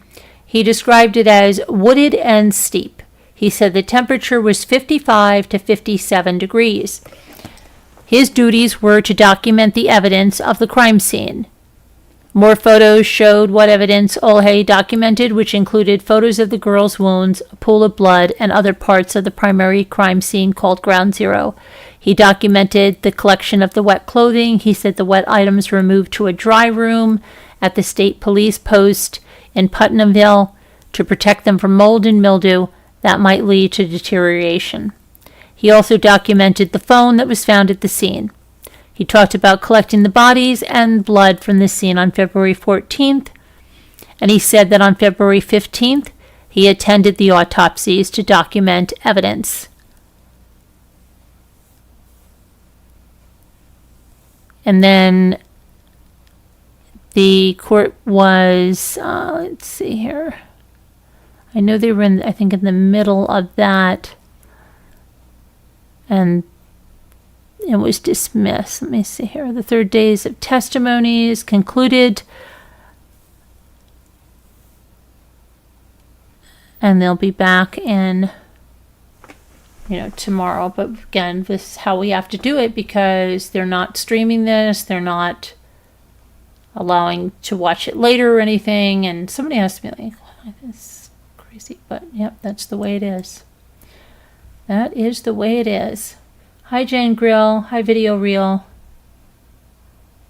He described it as wooded and steep. He said the temperature was 55 to 57 degrees. His duties were to document the evidence of the crime scene. More photos showed what evidence Olhay documented, which included photos of the girl's wounds, a pool of blood, and other parts of the primary crime scene called Ground Zero. He documented the collection of the wet clothing. He said the wet items were moved to a dry room at the State Police Post in Putnamville to protect them from mold and mildew. that might lead to deterioration. He also documented the phone that was found at the scene. He talked about collecting the bodies and blood from the scene on February 14th, and he said that on February 15th, he attended the autopsies to document evidence. And then the court was, let's see here. I know they were in the middle of that. And it was dismissed. Let me see here. The third days of testimonies concluded. And they'll be back in, tomorrow. But again, this is how we have to do it because they're not streaming this. They're not allowing to watch it later or anything. And somebody has to be like, oh, this is crazy. But, yep, that's the way it is. That is the way it is. Hi, Jane Grill. Hi, Video Reel.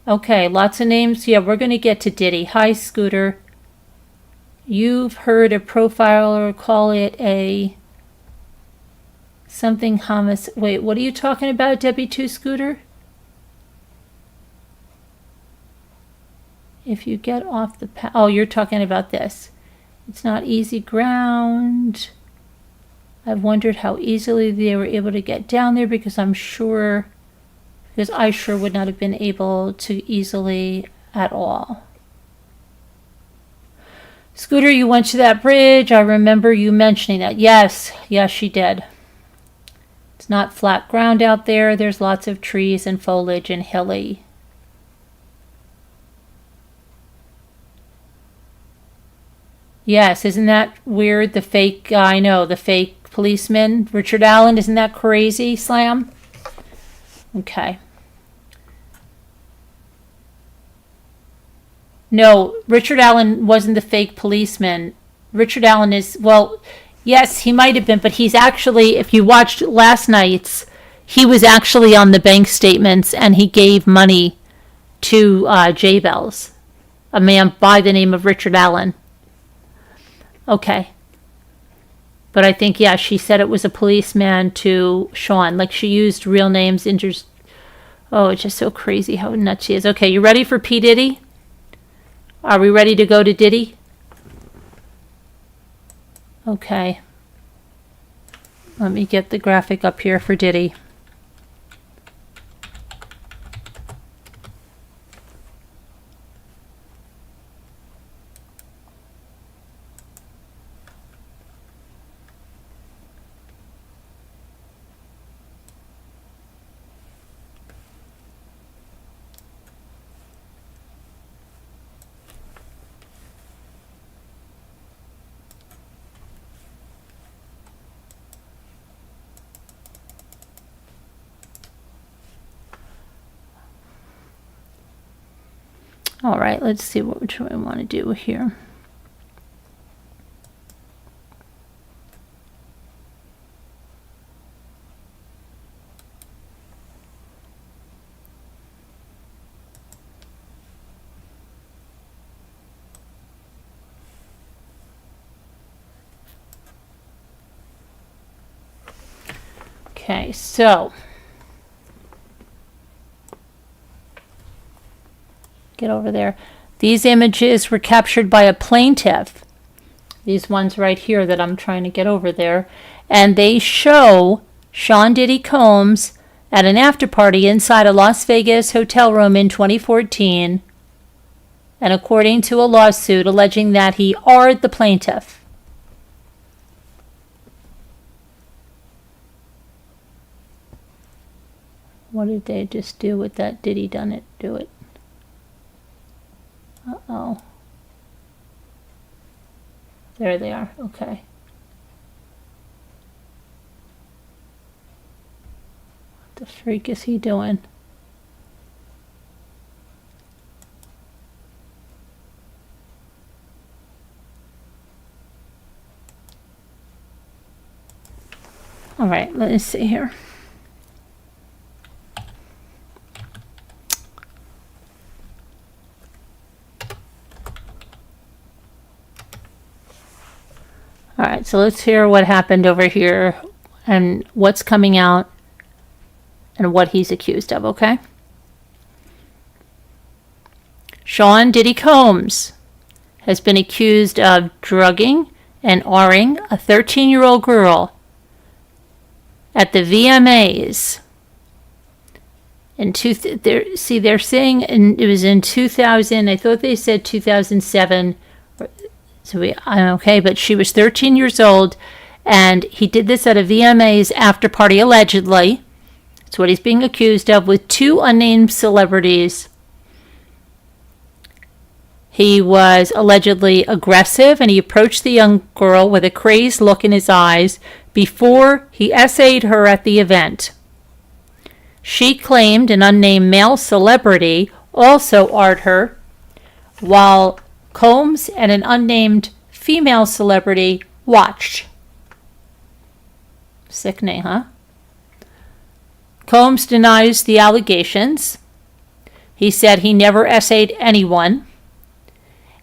Okay, lots of names. Yeah, we're going to get to Diddy. Hi, Scooter. You've heard a profiler call it a something homicide. Wait, what are you talking about, Debbie 2 Scooter? If you get off the path. Oh, you're talking about this. It's not easy ground. I've wondered how easily they were able to get down there because I sure would not have been able to easily at all. Scooter, you went to that bridge. I remember you mentioning that. Yes, she did. It's not flat ground out there. There's lots of trees and foliage and hilly. Yes, isn't that weird? The fake policeman, Richard Allen, isn't that crazy, Slam? Okay. No, Richard Allen wasn't the fake policeman. Richard Allen is, well, yes, he might have been, but he's actually, if you watched last night's, he was actually on the bank statements and he gave money to J-Bells, a man by the name of Richard Allen. Okay. But I think, she said it was a policeman to Sean. Like, she used real names. Oh, it's just so crazy how nuts she is. Okay, you ready for P. Diddy? Are we ready to go to Diddy? Okay. Let me get the graphic up here for Diddy. All right, let's see what we want to do here. Okay, so get over there. These images were captured by a plaintiff. These ones right here that I'm trying to get over there. And they show Sean Diddy Combs at an after party inside a Las Vegas hotel room in 2014. And according to a lawsuit alleging that he arred the plaintiff. What did they just do with that? Did he do it? Uh-oh. There they are. Okay. What the freak is he doing? All right, let's see here. All right, so let's hear what happened over here and what's coming out and what he's accused of, okay? Sean Diddy Combs has been accused of drugging and R-ing a 13-year-old girl at the VMAs. They're saying it was in 2000. I thought they said 2007. So I'm okay, but she was 13 years old, and he did this at a VMAs after party, allegedly. That's what he's being accused of, with two unnamed celebrities. He was allegedly aggressive, and he approached the young girl with a crazed look in his eyes before he essayed her at the event. She claimed an unnamed male celebrity also R-ed her, while Combs and an unnamed female celebrity watched. Sickening, huh? Combs denies the allegations. He said he never essayed anyone.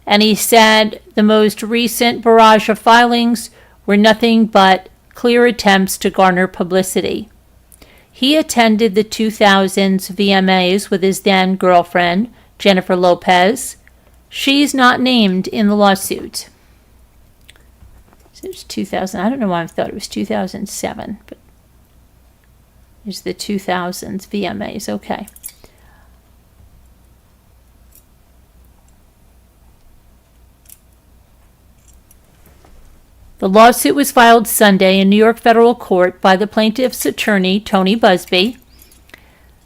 And he said the most recent barrage of filings were nothing but clear attempts to garner publicity. He attended the 2000s VMAs with his then girlfriend, Jennifer Lopez. She's not named in the lawsuit. So it's 2000. I don't know why I thought it was 2007, but it's the 2000s VMAs. Okay. The lawsuit was filed Sunday in New York federal court by the plaintiff's attorney, Tony Busby.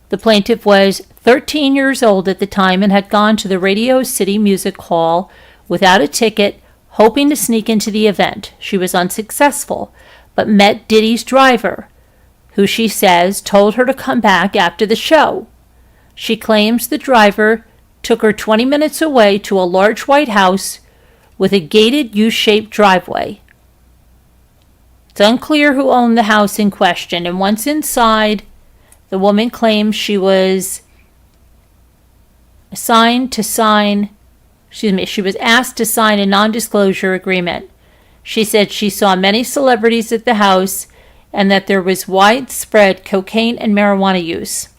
The plaintiff was 13 years old at the time and had gone to the Radio City Music Hall without a ticket, hoping to sneak into the event. She was unsuccessful, but met Diddy's driver, who she says told her to come back after the show. She claims the driver took her 20 minutes away to a large white house with a gated U-shaped driveway. It's unclear who owned the house in question, and once inside, the woman claims she was asked to sign a non-disclosure agreement. She said she saw many celebrities at the house and that there was widespread cocaine and marijuana use.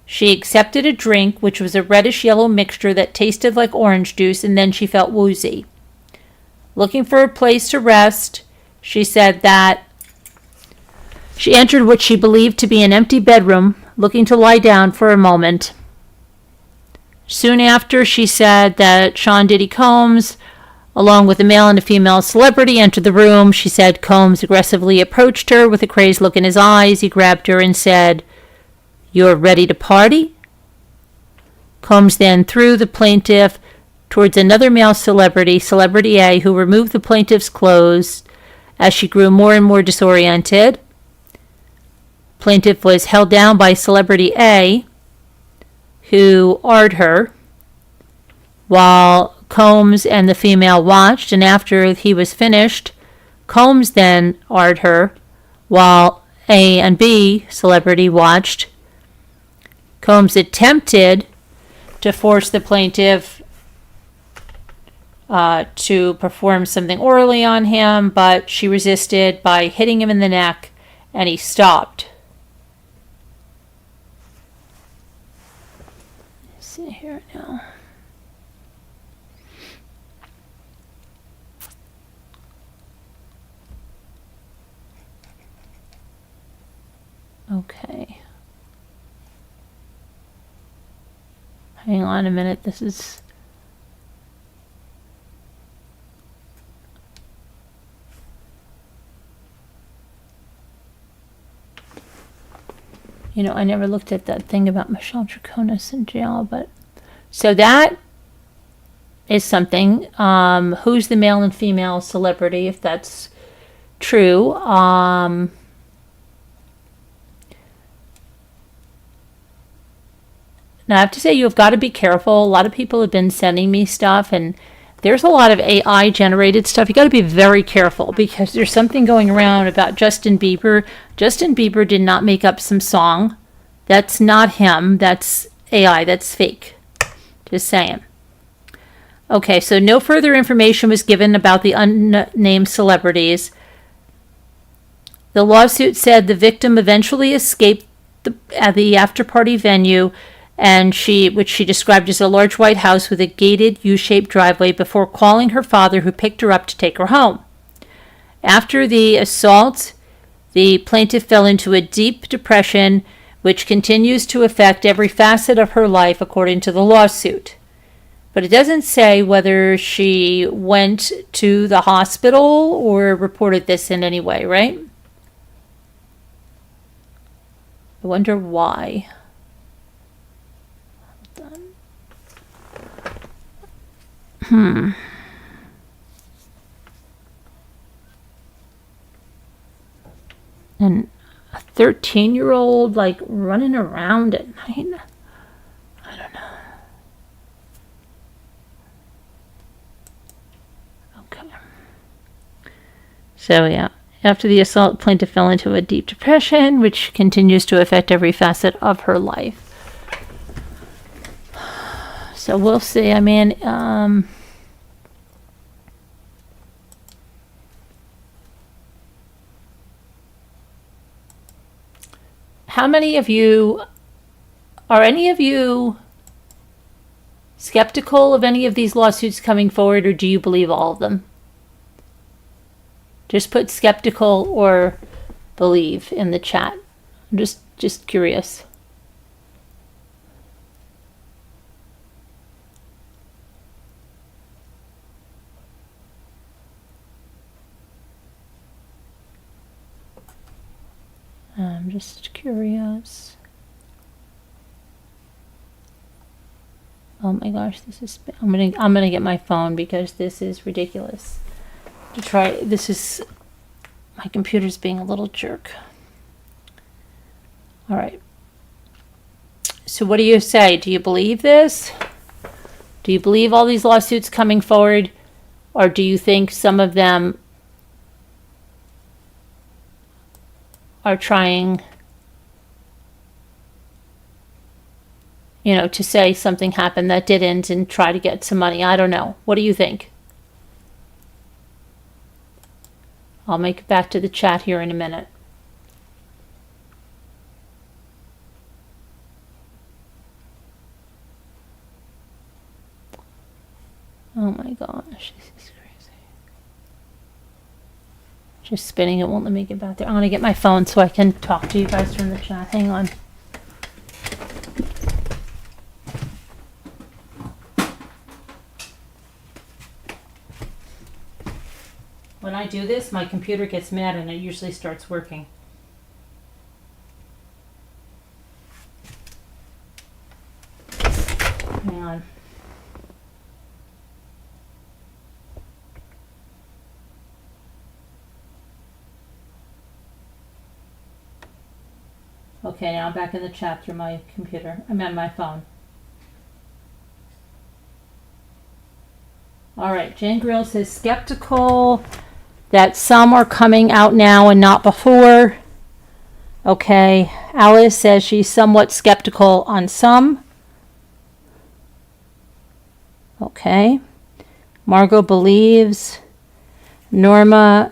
She accepted a drink, which was a reddish-yellow mixture that tasted like orange juice, and then she felt woozy. Looking for a place to rest, she said that she entered what she believed to be an empty bedroom, looking to lie down for a moment. Soon after, she said that Sean Diddy Combs, along with a male and a female celebrity, entered the room. She said Combs aggressively approached her with a crazed look in his eyes. He grabbed her and said, "You're ready to party?" Combs then threw the plaintiff towards another male celebrity, Celebrity A, who removed the plaintiff's clothes as she grew more and more disoriented. Plaintiff was held down by Celebrity A, who R-ed her, while Combs and the female watched, and after he was finished, Combs then R-ed her, while A and B, Celebrity, watched. Combs attempted to force the plaintiff to perform something orally on him, but she resisted by hitting him in the neck, and he stopped. Let's see here now. Okay. Hang on a minute. This is... I never looked at that thing about Michelle Draconis in jail, but... So that is something. Who's the male and female celebrity, if that's true? Now, I have to say, you've got to be careful. A lot of people have been sending me stuff, and there's a lot of AI-generated stuff. You got to be very careful, because there's something going around about Justin Bieber. Justin Bieber did not make up some song. That's not him. That's AI. That's fake. Just saying. Okay, so no further information was given about the unnamed celebrities. The lawsuit said the victim eventually escaped at the after-party venue, and which she described as a large white house with a gated U-shaped driveway, before calling her father, who picked her up to take her home. After the assault, the plaintiff fell into a deep depression, which continues to affect every facet of her life, according to the lawsuit. But it doesn't say whether she went to the hospital or reported this in any way, right? I wonder why. And a 13-year-old, like, running around at night? I don't know. Okay. So, yeah. After the assault, plaintiff fell into a deep depression, which continues to affect every facet of her life. So we'll see. I mean, how many of you, are any of you skeptical of any of these lawsuits coming forward, or do you believe all of them? Just put skeptical or believe in the chat. I'm just curious. I'm just curious. Oh my gosh, I'm gonna get my phone because this is ridiculous. My computer's being a little jerk. All right. So what do you say? Do you believe this? Do you believe all these lawsuits coming forward? Or do you think some of them are trying, to say something happened that didn't and try to get some money? I don't know. What do you think? I'll make it back to the chat here in a minute. Oh my gosh, this is crazy. Just spinning, it won't let me get back there. I'm going to get my phone so I can talk to you guys from the chat. Hang on. When I do this, my computer gets mad and it usually starts working. Hang on. Okay, now I'm back in the chat through my computer. I'm on my phone. All right, Jane Grill says skeptical that some are coming out now and not before. Okay, Alice says she's somewhat skeptical on some. Okay, Margot believes. Norma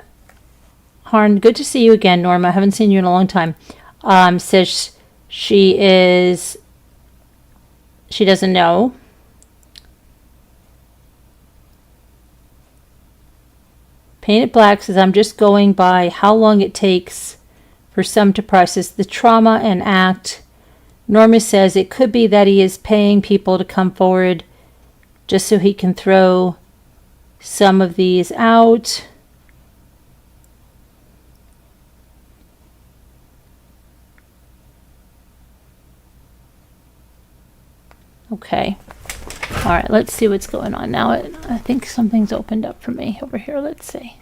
Harn, good to see you again, Norma. I haven't seen you in a long time. Says she doesn't know. Painted Black says, I'm just going by how long it takes for some to process the trauma and act. Norma says it could be that he is paying people to come forward just so he can throw some of these out. Okay. All right, let's see what's going on now. I think something's opened up for me over here. Let's see.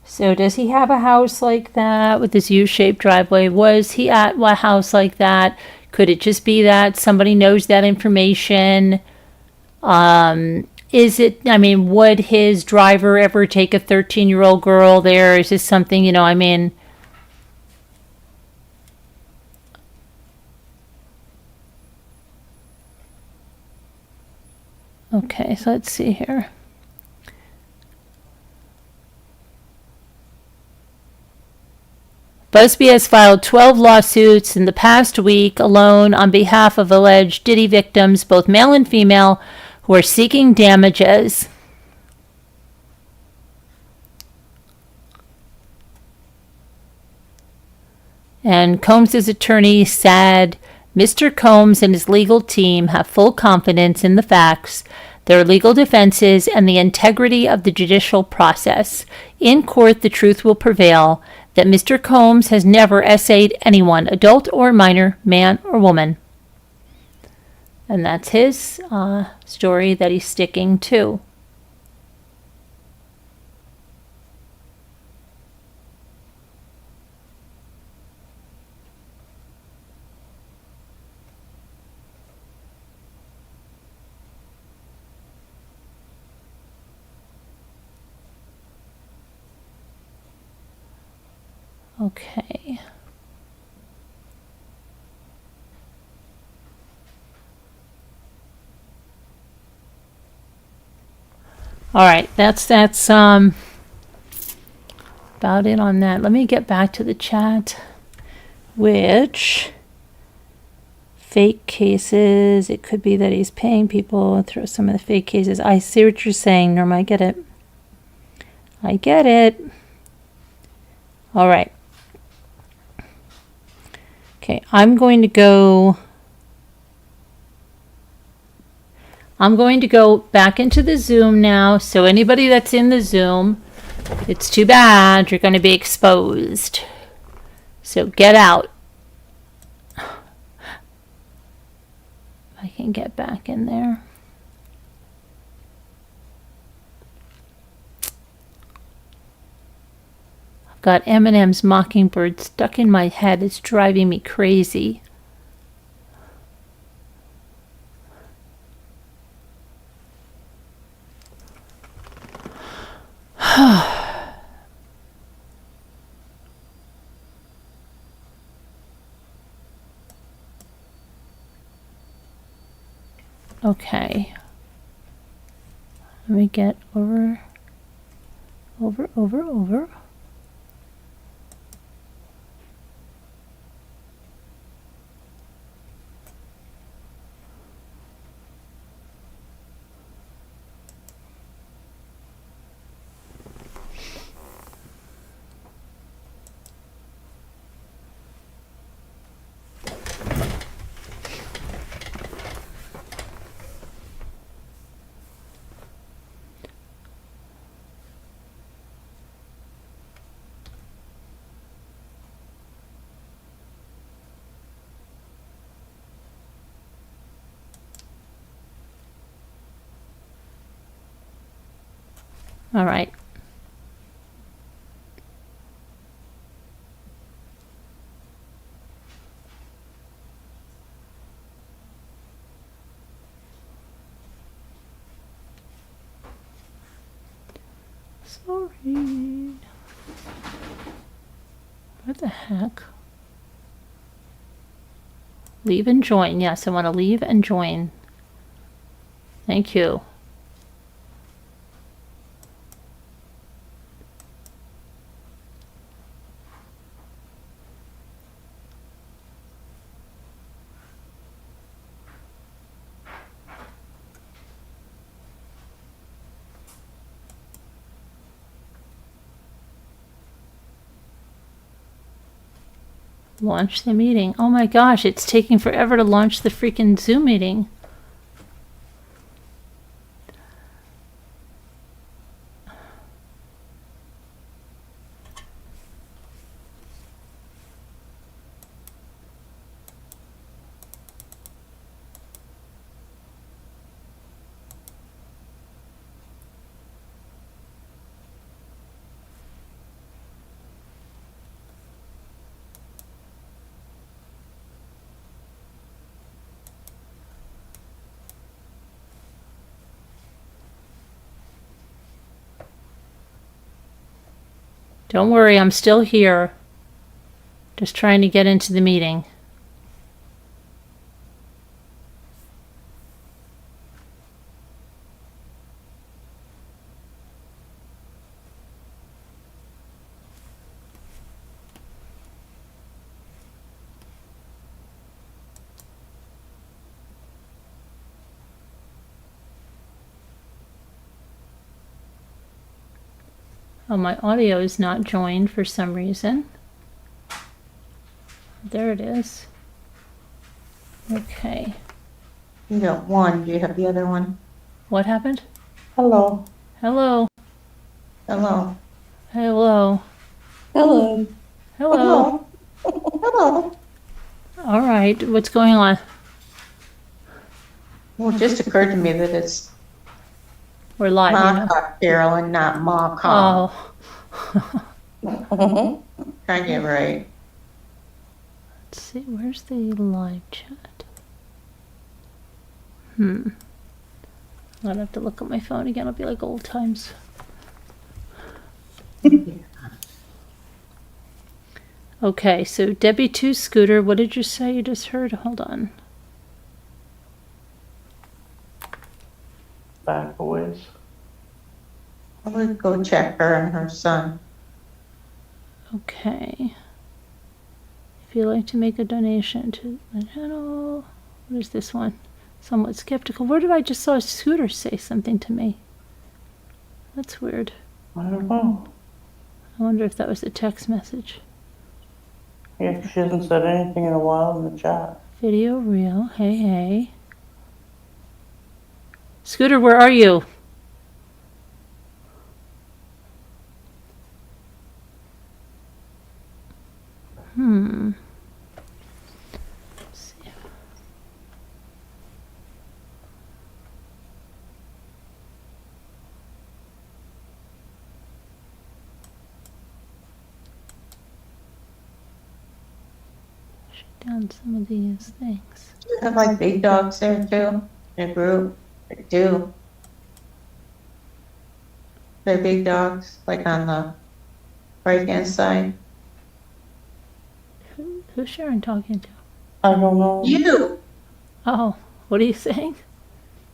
So does he have a house like that with this U-shaped driveway? Was he at a house like that? Could it just be that somebody knows that information? is it, I mean, would his driver ever take a 13-year-old girl there? Is this something, you know, I mean, okay, so let's see here. Busby has filed 12 lawsuits in the past week alone on behalf of alleged Diddy victims, both male and female, who are seeking damages. And Combs' attorney said Mr. Combs and his legal team have full confidence in the facts, their legal defenses, and the integrity of the judicial process. In court, the truth will prevail that Mr. Combs has never essayed anyone, adult or minor, man or woman. And that's his story that he's sticking to. Okay. All right, that's about it on that. Let me get back to the chat, which fake cases, it could be that he's paying people through some of the fake cases. I see what you're saying, Norma. I get it. I get it. All right. Okay, I'm going to go back into the Zoom now. So anybody that's in the Zoom, it's too bad. You're going to be exposed. So get out. I can get back in there. I've got Eminem's Mockingbird stuck in my head. It's driving me crazy. Okay. Let me get over. All right. Sorry. What the heck? Leave and join. Yes, I want to leave and join. Thank you. Launch the meeting. Oh my gosh, it's taking forever to launch the freaking Zoom meeting. Don't worry, I'm still here. Just trying to get into the meeting. Oh, my audio is not joined for some reason. There it is. Okay. You got one. Do you have the other one? What happened? Hello. Hello. Hello. Hello. Hello. Hello. Hello. All right. What's going on? Well, it just occurred to me that it's We're live. You know. Ma Carolyn, not Ma Oh. Trying to get right. Let's see. Where's the live chat? I'm gonna have to look at my phone again. It'll be like old times. Okay, so Debbie 2 Scooter, what did you say you just heard? Hold on. Back a ways. I would go check her and her son. Okay. If you'd like to make a donation to the channel, what is this one? Somewhat skeptical. Where did I just saw Scooter say something to me? That's weird. I don't know. I wonder if that was a text message. Yeah, she hasn't said anything in a while in the chat. Video reel. Hey, hey. Scooter, where are you? Let's see. Shut down some of these things. You have like big dogs there too, in a group. They do. They're big dogs, like on the right hand side. Who's Sharon talking to? I don't know. You! Oh, what are you saying?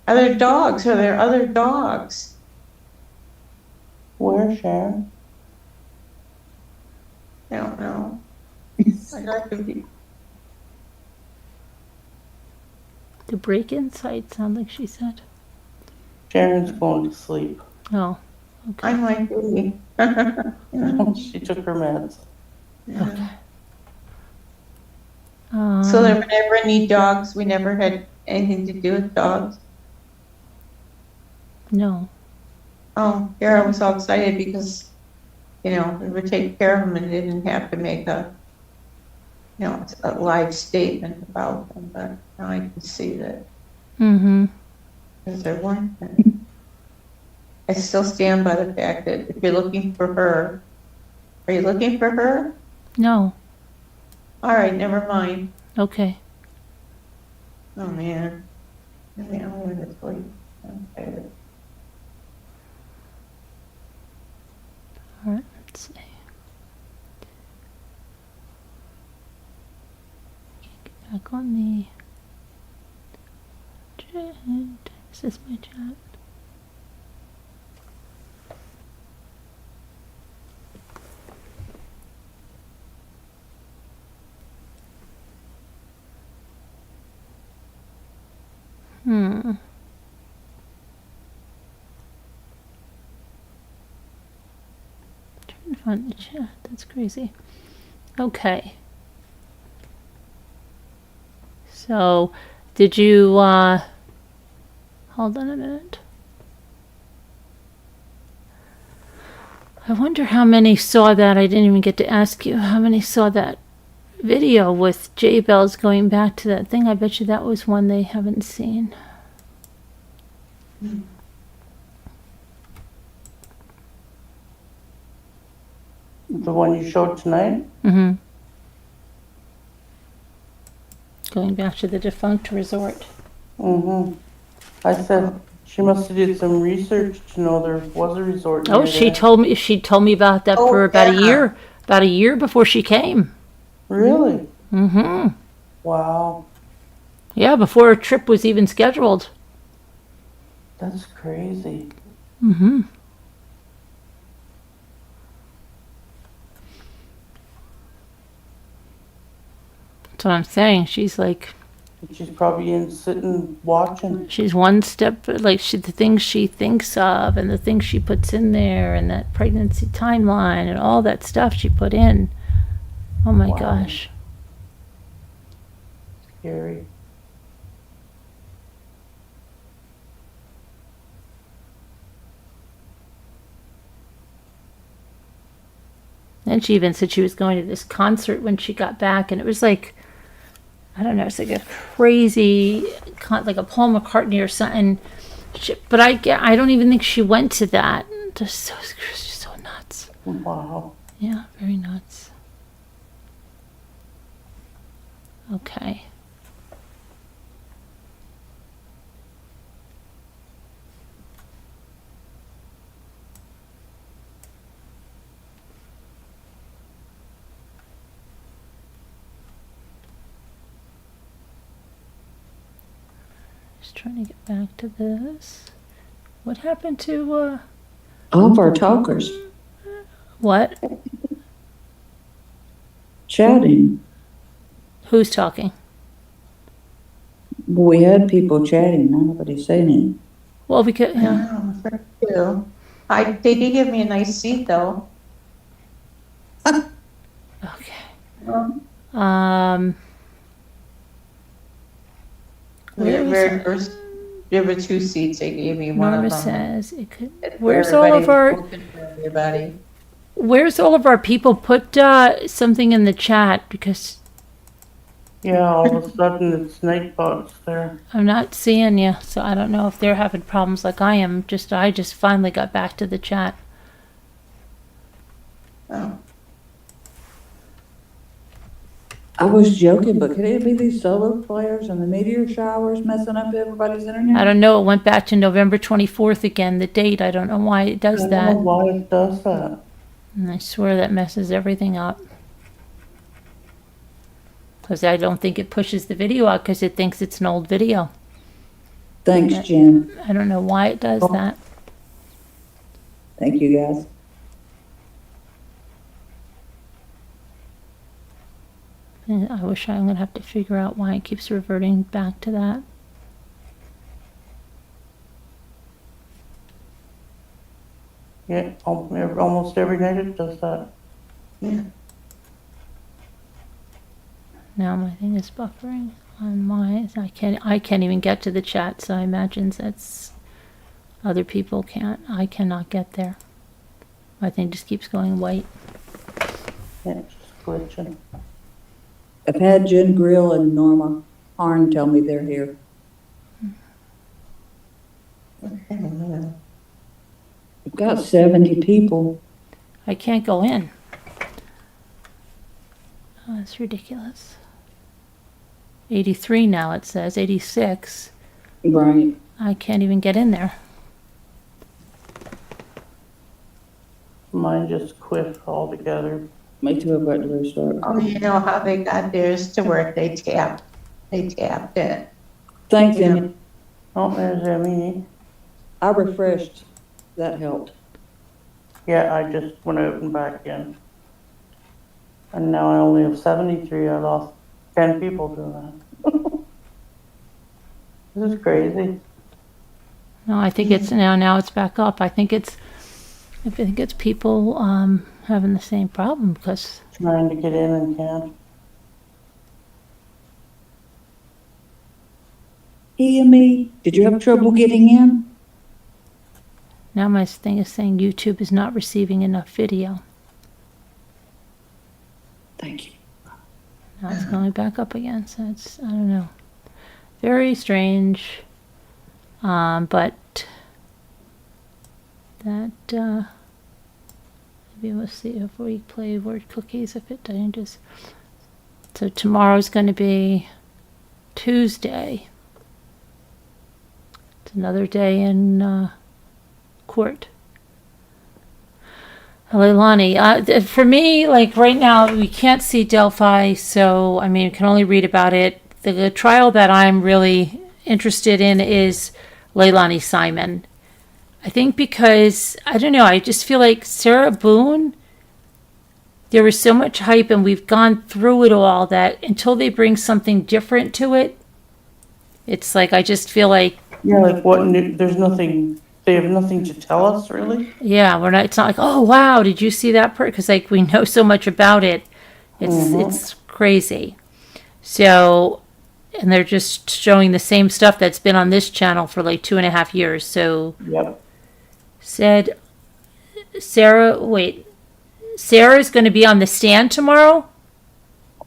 Are there dogs? Are there other dogs? Where, Sharon? I don't know. I got to be. The break-in site sound like she said. Sharon's going to sleep. Oh, okay. I might be. She took her meds. Okay. So there were never any dogs. We never had anything to do with dogs. No. Oh, Kara was all excited because, we would take care of them and didn't have to make a live statement about them. But now I can see that because there weren't any. I still stand by the fact that if you're looking for her, are you looking for her? No. All right, never mind. Okay. Oh man, I'm going to sleep. I'm tired. All right. Let's see. Get back on the chat. Is this my chat? Trying to find the chat. That's crazy. Okay. So, did you, hold on a minute. I wonder how many saw that. I didn't even get to ask you how many saw that video with J Bells going back to that thing. I bet you that was one they haven't seen. The one you showed tonight? Going back to the defunct resort. I said She must have did some research to know there was a resort Oh, near she there. told me about that Oh, for yeah. about a year before she came. Really? Mm-hmm. Wow. Yeah, before her trip was even scheduled. That's crazy. Mm-hmm. That's what I'm saying. She's like, She's probably in sitting watching. she's one step, like the things she thinks of and the things she puts in there and that pregnancy timeline and all that stuff she put in. Oh my Wow. gosh. Scary. And she even said she was going to this concert when she got back, and it was like, I don't know, it's like a crazy, like a Paul McCartney or something. But I don't even think she went to that. Just so, she's so nuts. Wow. Yeah, very nuts. Okay. Just trying to get back to this. What happened to, All of our talkers what? chatting. Who's talking? We had people chatting, nobody saying anything. Well, because, yeah. Oh, thank you. They did give me a nice seat though. Okay. Um, Where the is very it? first, there were 2 seats they gave me, one Norma of them. says it could. It's Where's where all of our? everybody was looking for everybody. Where's all of our people? Put something in the chat because Yeah, all of a sudden it's Nightbot's there. I'm not seeing you, so I don't know if they're having problems like I am. I just finally got back to the chat. Oh. I was joking, but could it be these solar flares and the meteor showers messing up everybody's internet? I don't know. It went back to November 24th again. The date. I don't know why it I does don't that. know why it does that. And I swear that messes everything up. Because I don't think it pushes the video out because it thinks it's an old video. Thanks, Jen. I don't know why it does that. Thank you, guys. And I wish I'm going to have to figure out why it keeps reverting back to that. Yeah, almost every night it does that. Yeah. Now my thing is buffering on mine. I can't even get to the chat, so I imagine that's other people can't. I cannot get there. My thing just keeps going white. Yeah, it's just glitching. I've had Jen Grill and Norma Harn tell me they're here. We've got 70 people. I can't go in. Oh, that's ridiculous. 83 now it says, 86. Right. I can't even get in there. Mine just quit altogether. Me too, I've got to restart. Oh, you know how they got theirs to work? They tapped it. Thanks, Yeah. Emmy. Oh, there's Emmy. I refreshed. That helped. Yeah, I just went out and back in. And now I only have 73. I lost 10 people doing that. This is crazy. No, I think it's now it's back up. I think it's people having the same problem because Trying to get in and can't. Hey, Emmy, did you have trouble getting in? now my thing is saying YouTube is not receiving enough video. Thank you. Now it's going back up again, so it's, I don't know. Very strange. But that, maybe we'll see if we play word cookies, if it changes. So tomorrow's going to be Tuesday. It's another day in court. Leilani, for me, like right now, we can't see Delphi, so I mean, we can only read about it. The trial that I'm really interested in is Leilani Simon. I think because, I don't know, I just feel like Sarah Boone, there was so much hype and we've gone through it all that until they bring something different to it, it's like, I just feel like, Yeah, like what, there's nothing, they have nothing to tell us, really? yeah, we're not, it's not like, oh wow, did you see that part? Because like we know so much about it. It's crazy. So, and they're just showing the same stuff that's been on this channel for like 2.5 years. So Yep. said Sarah's going to be on the stand tomorrow?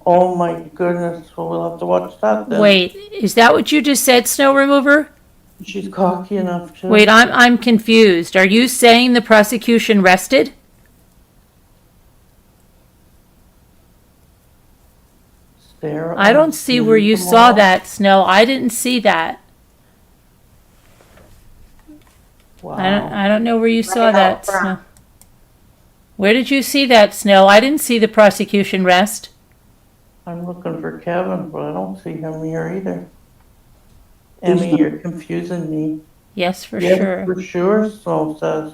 Oh my goodness, well, we'll have to watch that then. Wait, is that what you just said, Snow Remover? She's cocky enough to. Wait, I'm confused. Are you saying the prosecution rested? Sarah I don't see where you saw that, Snow. I didn't see that. Wow. I don't know where you saw that, Snow. Where did you see that, Snow? I didn't see the prosecution rest. I'm looking for Kevin, but I don't see him here either. Emmy, you're confusing me. Yes, for Yes, sure. for sure, Snow says.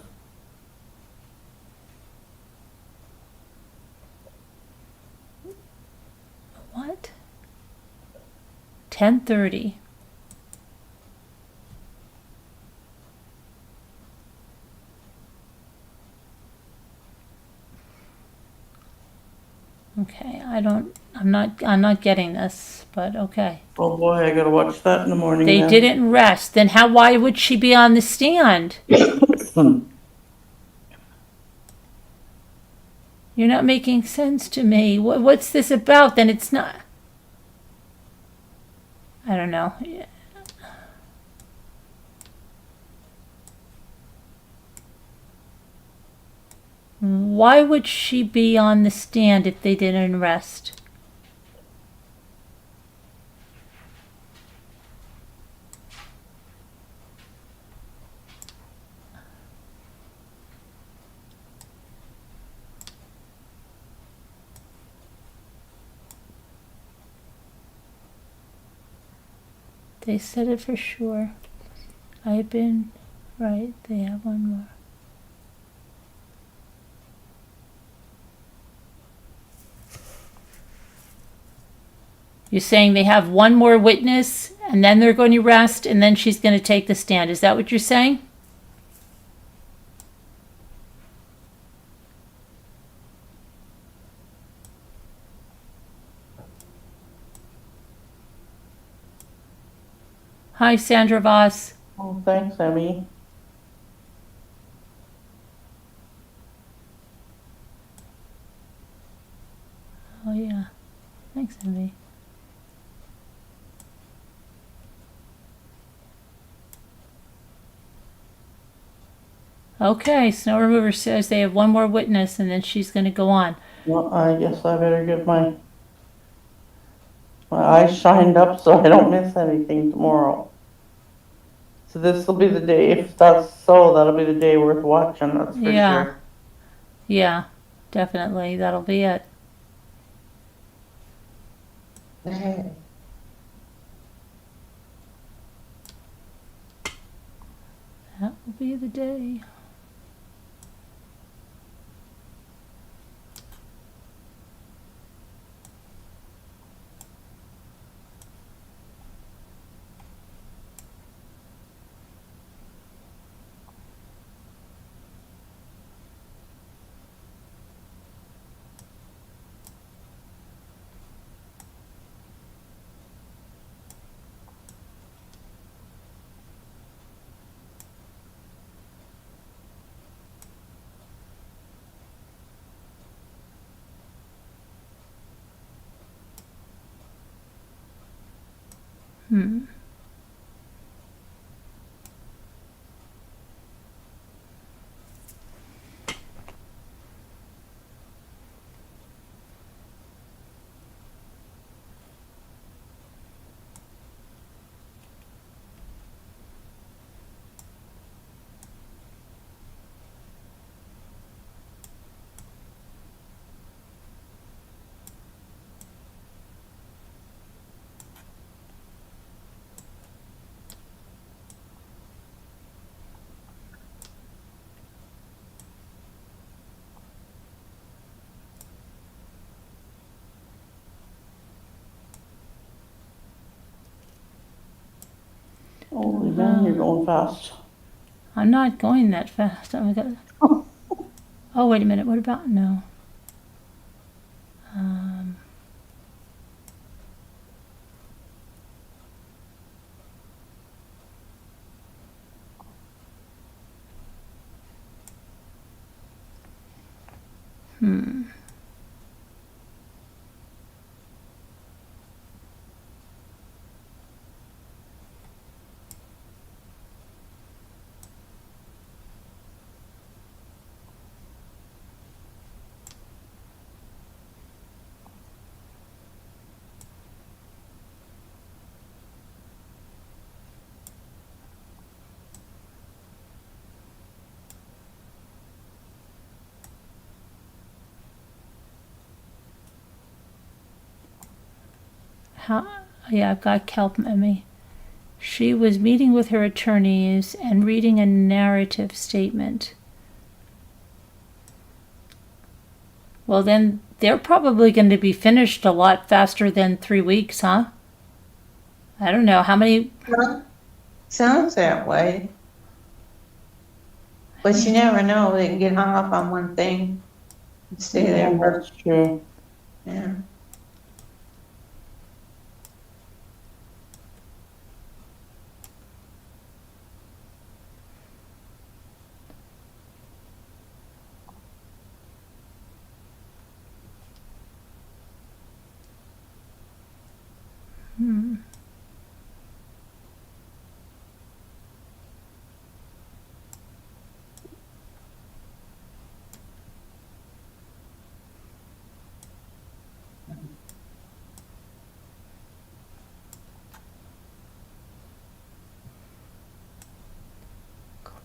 What? 10:30. Okay, I'm not getting this, but okay. Oh boy, I gotta watch that in the morning They then. didn't rest. Then why would she be on the stand? You're not making sense to me. What's this about? Then it's not. I don't know. Why would she be on the stand if they didn't rest? They said it for sure. I've been right. They have one more. You're saying they have one more witness and then they're going to rest and then she's going to take the stand. Is that what you're saying? Hi, Sandra Voss. Oh, thanks, Emmy. Oh, yeah. Thanks, Envy. Okay, Snow Remover says they have one more witness and then she's going to go on. Well, I guess I better get my eyes shined up so I don't miss anything tomorrow. So this will be the day, if that's so, that'll be the day worth watching, that's for Yeah. sure. Yeah, definitely. That'll be it. Hey, That will be the day. Holy man, you're going fast. I'm not going that fast. Oh, my God. Oh, wait a minute. What about, no. Yeah, I've got Kelp Emmy. She was meeting with her attorneys and reading a narrative statement. Well, then they're probably going to be finished a lot faster than 3 weeks, huh? I don't know. How many? Well, sounds that way. But you never know, they can get hung up on one thing and stay there Yeah, for, that's true. yeah.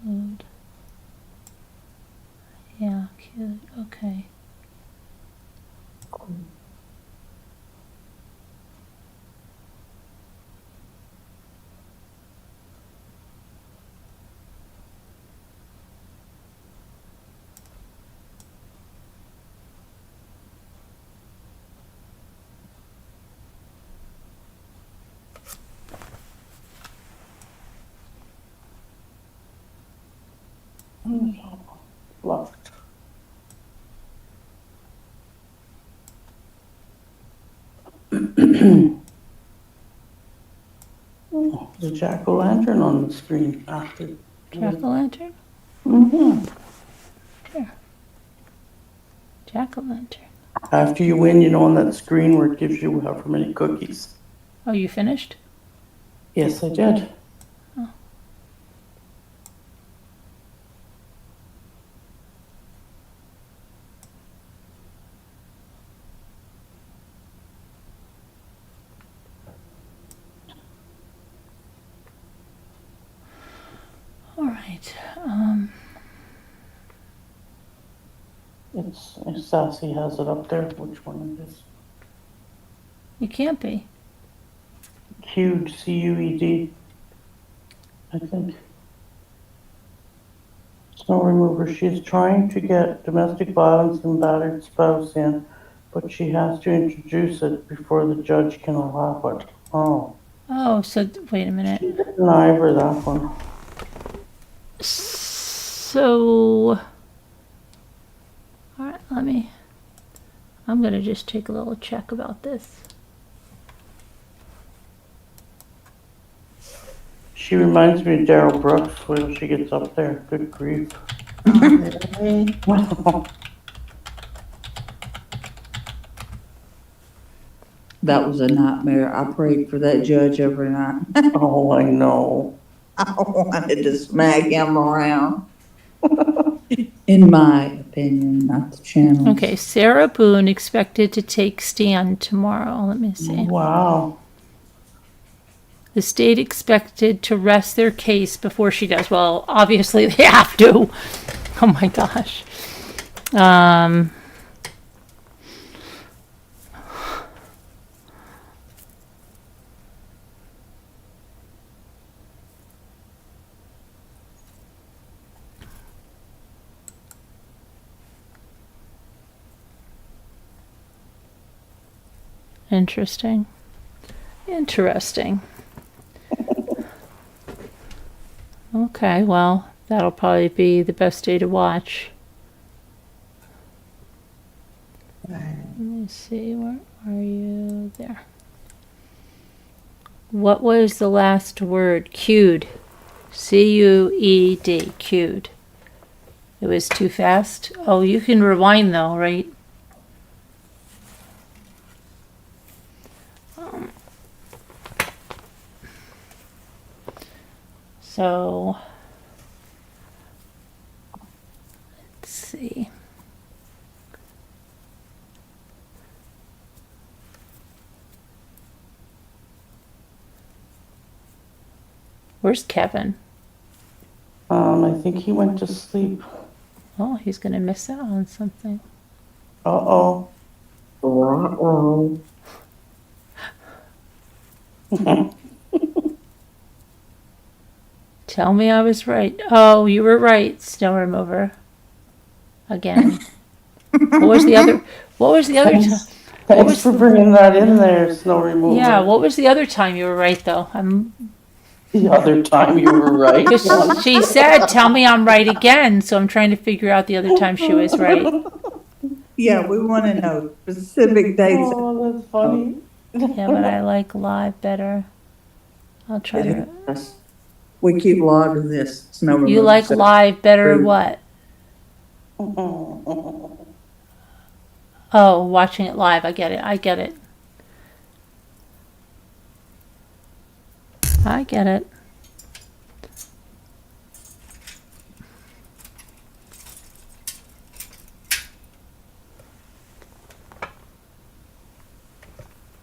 Include. Yeah, cute. Okay. Locked. Oh, there's a jack-o'-lantern on the screen after. Jack-o'-lantern? Mm-hmm. Jack-o'-lantern. After you win, you know, on that screen where it gives you however many cookies. Oh, you finished? Yes, I did. All right. It's Sassy has it up there. Which one it is? You can't be. Cued, C-U-E-D. I think. Snow remover. She is trying to get domestic violence and battered spouse in, but she has to introduce it before the judge can allow it. Oh. Oh, so wait a minute. She didn't either, that one. So, all right, I'm going to just take a little check about this. She reminds me of Daryl Brooks when she gets up there. Good grief. Really? That was a nightmare. I prayed for that judge every night. Oh, I know. I wanted to smack him around. In my opinion, not the channel. Okay, Sarah Boone expected to take stand tomorrow. Let me see. Wow. The state expected to rest their case before she does. Well, obviously they have to. Oh my gosh. Interesting. Okay, well, that'll probably be the best day to watch. Let me see, where are you? There. What was the last word? Cued. C-U-E-D. Cued. It was too fast. Oh, you can rewind though, right? So, let's see. Where's Kevin? I think he went to sleep. Oh, he's gonna miss out on something. Uh-oh. Tell me I was right. Oh, you were right, snow remover. Again. What was the other time? Thanks for bringing that in there, snow removal. Yeah, what was the other time you were right though? The other time you were right. 'Cause she said, tell me I'm right again, so I'm trying to figure out the other time she was right. Yeah, we want to know specific dates. Oh, that's funny. Yeah, but I like live better. I'll try to. We keep log of this snow removal. You like live better what? Oh, watching it live. I get it. I get it. I get it.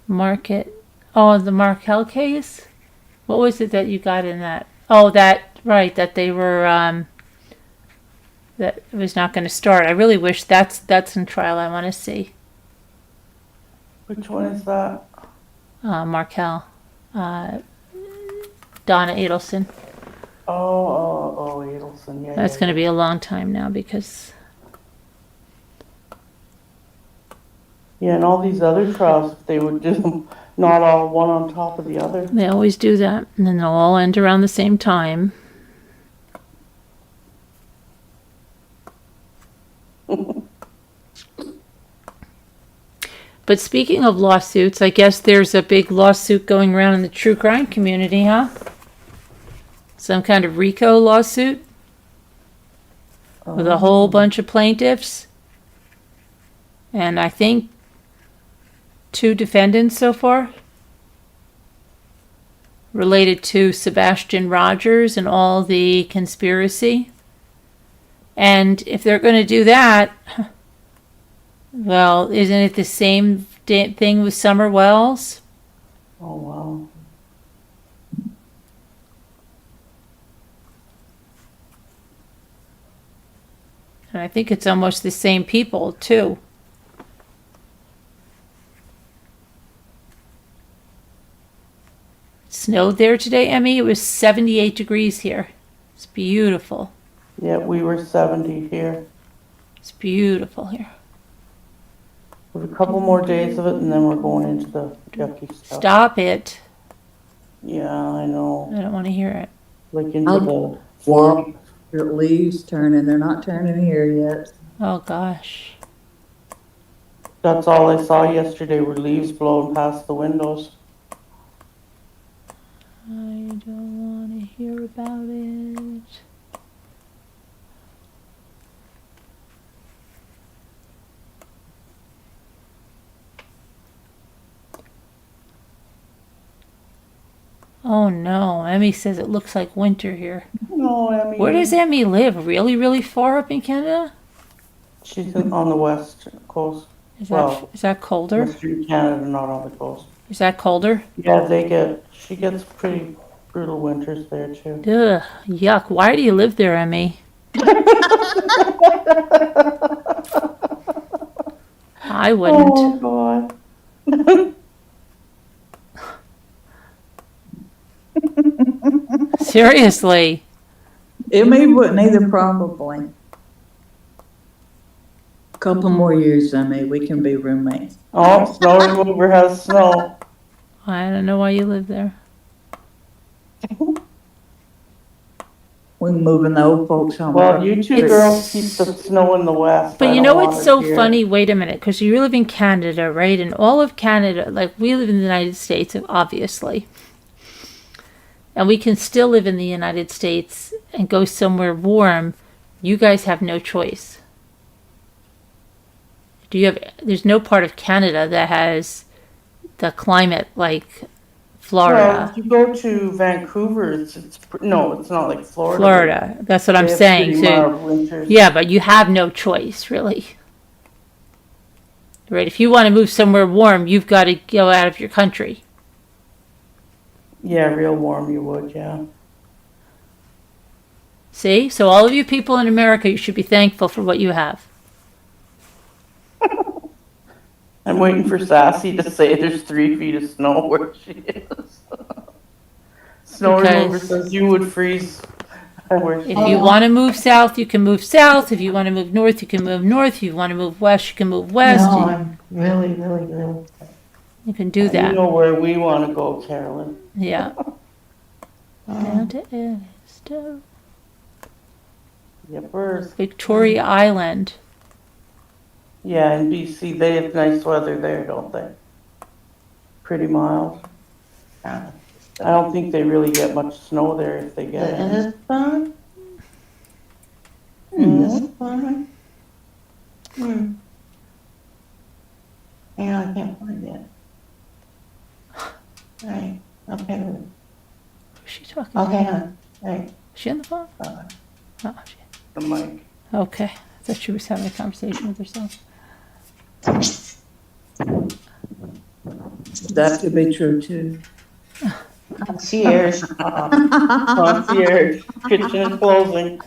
Market. Oh, the Markel case? What was it that you got in that? Oh, that, right, that they were, that it was not going to start. I really wish that's in trial. I want to see. Which one is that? Markel. Donna Adelson. Oh, Adelson. Yeah. That's going to be a long time now because. Yeah, and all these other trials, if they would do them not all one on top of the other. They always do that, and then they'll all end around the same time. But speaking of lawsuits, I guess there's a big lawsuit going around in the true crime community, huh? Some kind of RICO lawsuit with a whole bunch of plaintiffs. And I think 2 defendants so far related to Sebastian Rogers and all the conspiracy. And if they're going to do that, well, isn't it the same thing with Summer Wells? Oh, wow. And I think it's almost the same people, too. It snowed there today, Emmy. It was 78 degrees here. It's beautiful. Yeah, we were 70 here. It's beautiful here. We have a couple more days of it, and then we're going into the yucky stuff. Stop it. Yeah, I know. I don't want to hear it. Like into the Well, your leaves turning. They're not turning here yet. Oh, gosh. That's all I saw yesterday were leaves blowing past the windows. I don't want to hear about it. Oh no, Emmy says it looks like winter here. No, I mean. Where does Emmy live? Really, really far up in Canada? She's on the west coast. Is Well, that colder? Western Canada, not on the coast. Is that colder? Yeah, she gets pretty brutal winters there too. Ugh, yuck. Why do you live there, Emmy? I wouldn't. Oh, God. Seriously. Emmy wouldn't either, probably. Couple more years, Emmy. We can be roommates. Oh, snow remover has snow. I don't know why you live there. We moving the old folks home. Well, you two It's- girls keep the snow in the west. But I you don't know want what's it so here. funny? Wait a minute, because you live in Canada, right? And all of Canada, like we live in the United States, obviously. And we can still live in the United States and go somewhere warm. You guys have no choice. There's no part of Canada that has the climate like Well, Florida. if you go to Vancouver, no, it's not like Florida. Florida. That's what They I'm have saying. pretty So, mild winters. yeah, but you have no choice, really. Right? If you want to move somewhere warm, you've got to go out of your country. Yeah, real warm you would, yeah. See? So all of you people in America, you should be thankful for what you have. I'm waiting for Sassy to say there's 3 feet of snow where she is. Snow remover Because- says you would freeze where she If you is. want to move south, you can move south. If you want to move north, you can move north. If you want to move west, you can move west. No, I'm really, really, really. You can do You that. know where we want to go, Carolyn. Yeah. Down to Edisto. Yippers. Victoria Island. Yeah, in BC, they have nice weather there, don't they? Pretty mild. Yeah. I don't think they really get much snow there if they get In it. this one? In this one? Yeah, I can't find it. Right, okay, Who's she talking okay, to? huh, right. Is she on the phone? Uh, Oh, she. The mic. Okay. I thought she was having a conversation with herself. That could be true too. Concierge, Concierge, kitchen is closing.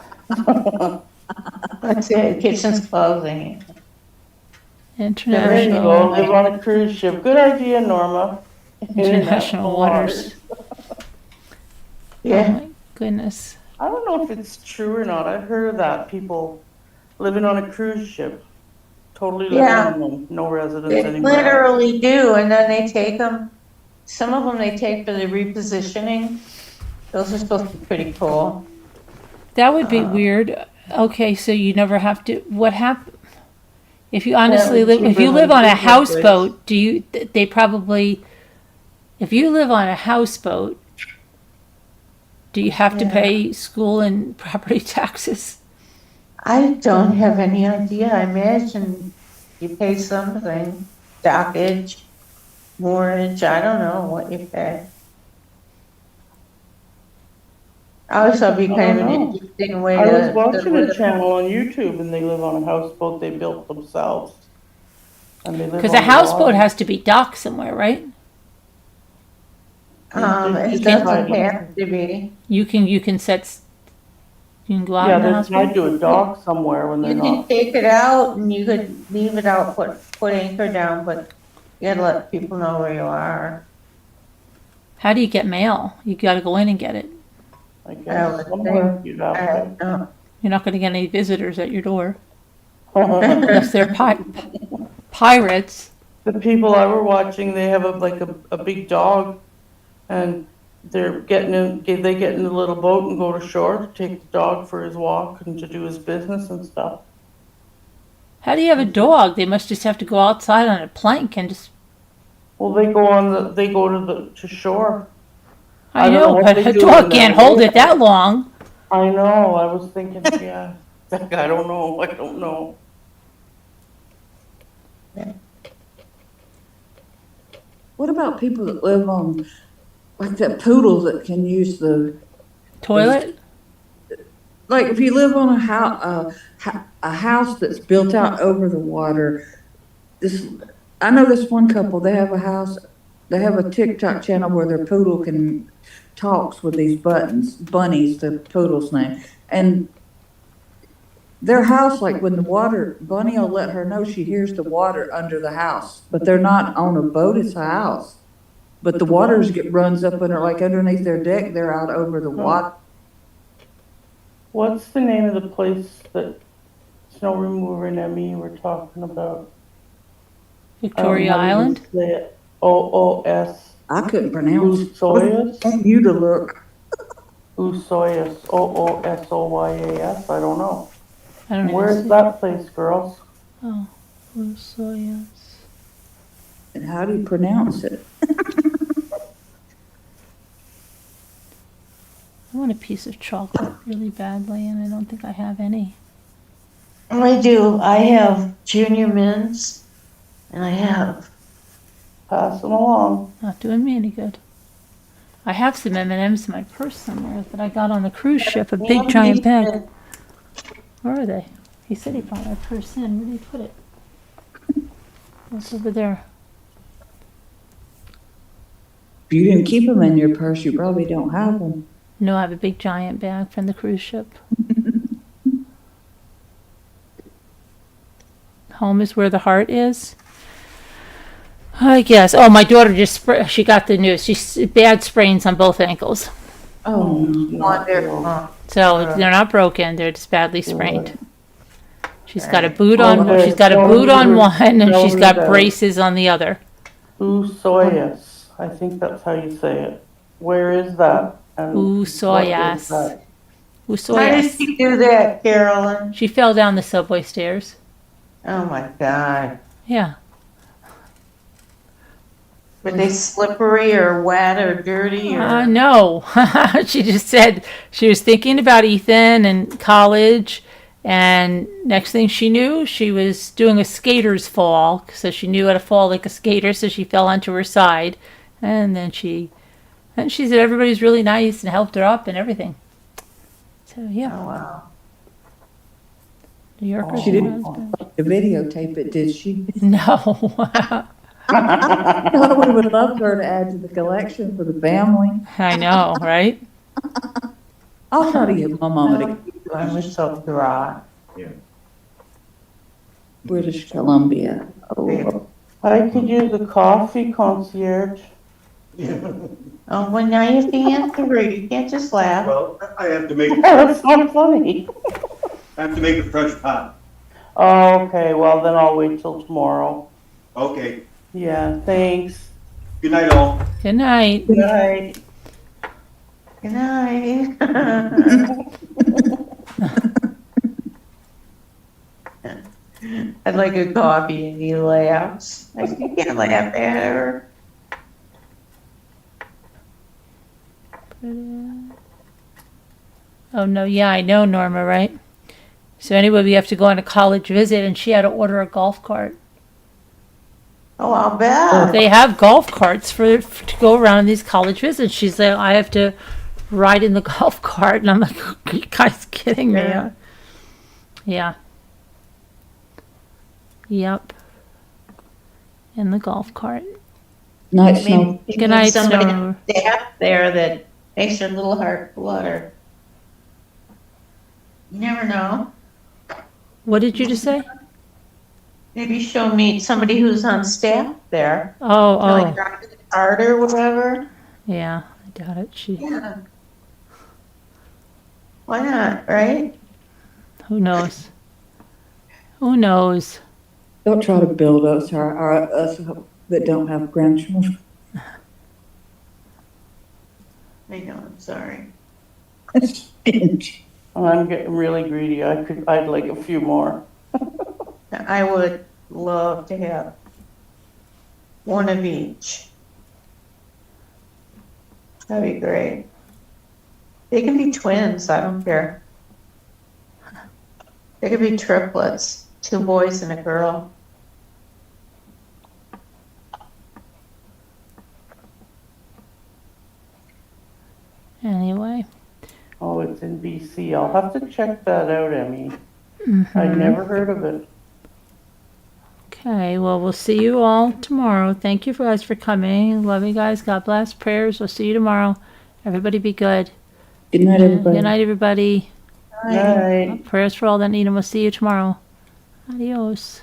that's it, kitchen's closing. There you International go, live on a cruise ship. Good idea, Norma. International waters. Oh Yeah, my goodness. I don't know if it's true or not. I've heard of that, people living on a cruise ship. Totally living Yeah. on them, no residence they anymore. literally do, and then they take them, some of them they take for the repositioning. Those are supposed to be pretty cool. That would be weird. Okay, so you never have to. What happened? If you honestly Yeah, live, if you cheaper live than on a cruise ships. houseboat, do you? They probably. If you live on a houseboat, do you have to Yeah. pay school and property taxes? I don't have any idea, I imagine you pay something, dockage, mortgage, I don't know what you pay. I always thought it'd be kind of an know. interesting way I to. was watching a live. channel on YouTube and they live on a houseboat they built themselves. And they live Because on a the houseboat water. has to be docked somewhere, right? It You doesn't can- have to be. You can set. You can go out Yeah, in a they're houseboat. tied to a dock somewhere when they're You can not. take it out and you could leave it out, put anchor down, but you gotta let people know where you are. How do you get mail? You got to go in and get it. I I guess would somewhere think. you'd I have don't know. You're not going to get any visitors at your door to. unless they're pirates. The people I were watching, they have a big dog, and they get in the little boat and go to shore to take the dog for his walk and to do his business and stuff. How do you have a dog? They must just have to go outside on a plank and just. Well, they go to shore. I don't know know, what but they a do dog in can't that hold boat. it that long. I know. I was thinking, yeah. I don't know. I don't know. What about people that live on, like that poodle that can use the, Toilet? like if you live on a house that's built out over the water. I know this one couple, they have a house, they have a TikTok channel where their poodle can talks with these bunnies, the poodle's name. And their house, like when the water, Bunny will let her know she hears the water under the house, but they're not on a boat, it's a house. But the waters runs up under, like underneath their deck, they're out over the water. What's the name of the place that Snow Remover and Emmy were talking about? Victoria Island? OOS. I couldn't pronounce it. Soyuz? Want you to look. Osoyas, Oosoyas, I don't know. I don't even Where's see. that place, girls? Oh, Usoyas. And how do you pronounce it? I want a piece of chocolate really badly, and I don't think I have any. I do. I have Junior Mints, and I have. Pass them along. Not doing me any good. I have some M&Ms in my purse somewhere that I got on the cruise ship, a big giant bag. Where are they? He said he brought my purse in. Where did he put it? What's over there? If you didn't keep them in your purse, you probably don't have them. No, I have a big giant bag from the cruise ship. Home is where the heart is. I guess. Oh, my daughter she got the news. She's bad sprains on both ankles. Oh, Wonderful. So they're not broken. They're just badly sprained. She's got a Right. boot on. Okay. She's got a boot on one, and she's got Tell her that. braces on the other. Osoyas, I think that's how you say it. Where is that? And what is Usoyas. that? Why did Usoyas. she do that, Carolyn? She fell down the subway stairs. Oh my God. Yeah. Were they slippery or wet or dirty or? No. She just said she was thinking about Ethan and college, and next thing she knew, she was doing a skater's fall, so she knew how to fall like a skater, so she fell onto her side, and then she said everybody's really nice and helped her up and everything. So yeah, Oh wow. New Yorkers. She are didn't- not as bad. to videotape it, did she? No. We would love her to add to the collection for the family. I know, right? I'll try to get my mama to I was so dry. British Columbia. Oh, I could use a coffee concierge. Oh, well, now you have to answer her. You can't just laugh. Well, I have to make, That's not funny. I have to make a fresh pot. Oh, okay, well then I'll wait till tomorrow. Okay, Yeah, thanks. good night all. Good night. Good night. Good night. I'd like a coffee and he laughs. I said, you can't laugh at her. Oh no, yeah, I know, Norma, right? So anyway, we have to go on a college visit, and she had to order a golf cart. Oh, I'll bet. They have golf carts to go around these college visits. She's like, I have to ride in the golf cart, and I'm like, are you guys kidding me? Yeah. Yeah. Yep. In the golf cart. night Maybe snow. she Good needs night, somebody Snow. staff there that makes her little heart flutter. You never know. What did you just say? Maybe she'll meet somebody who's on staff there. Oh, Like oh, drive the cart or whatever. yeah. I doubt it. Yeah. Why not, right? Who knows? Who knows? Don't try to build us or us that don't have grandchildren. I know, I'm sorry. I'm getting really greedy. I'd like a few more. I would love to have one of each. That'd be great. They can be twins, I don't care. They could be triplets, 2 boys and a girl. Anyway. Oh, it's in BC. I'll have to check that out, Emmy. Mm-hmm. I'd never heard of it. Okay, well, we'll see you all tomorrow. Thank you guys for coming. Love you guys. God bless. Prayers. We'll see you tomorrow. Everybody be good. Good night, everybody. Good night, everybody. Night. Prayers for all that need, and we'll see you tomorrow. Adios.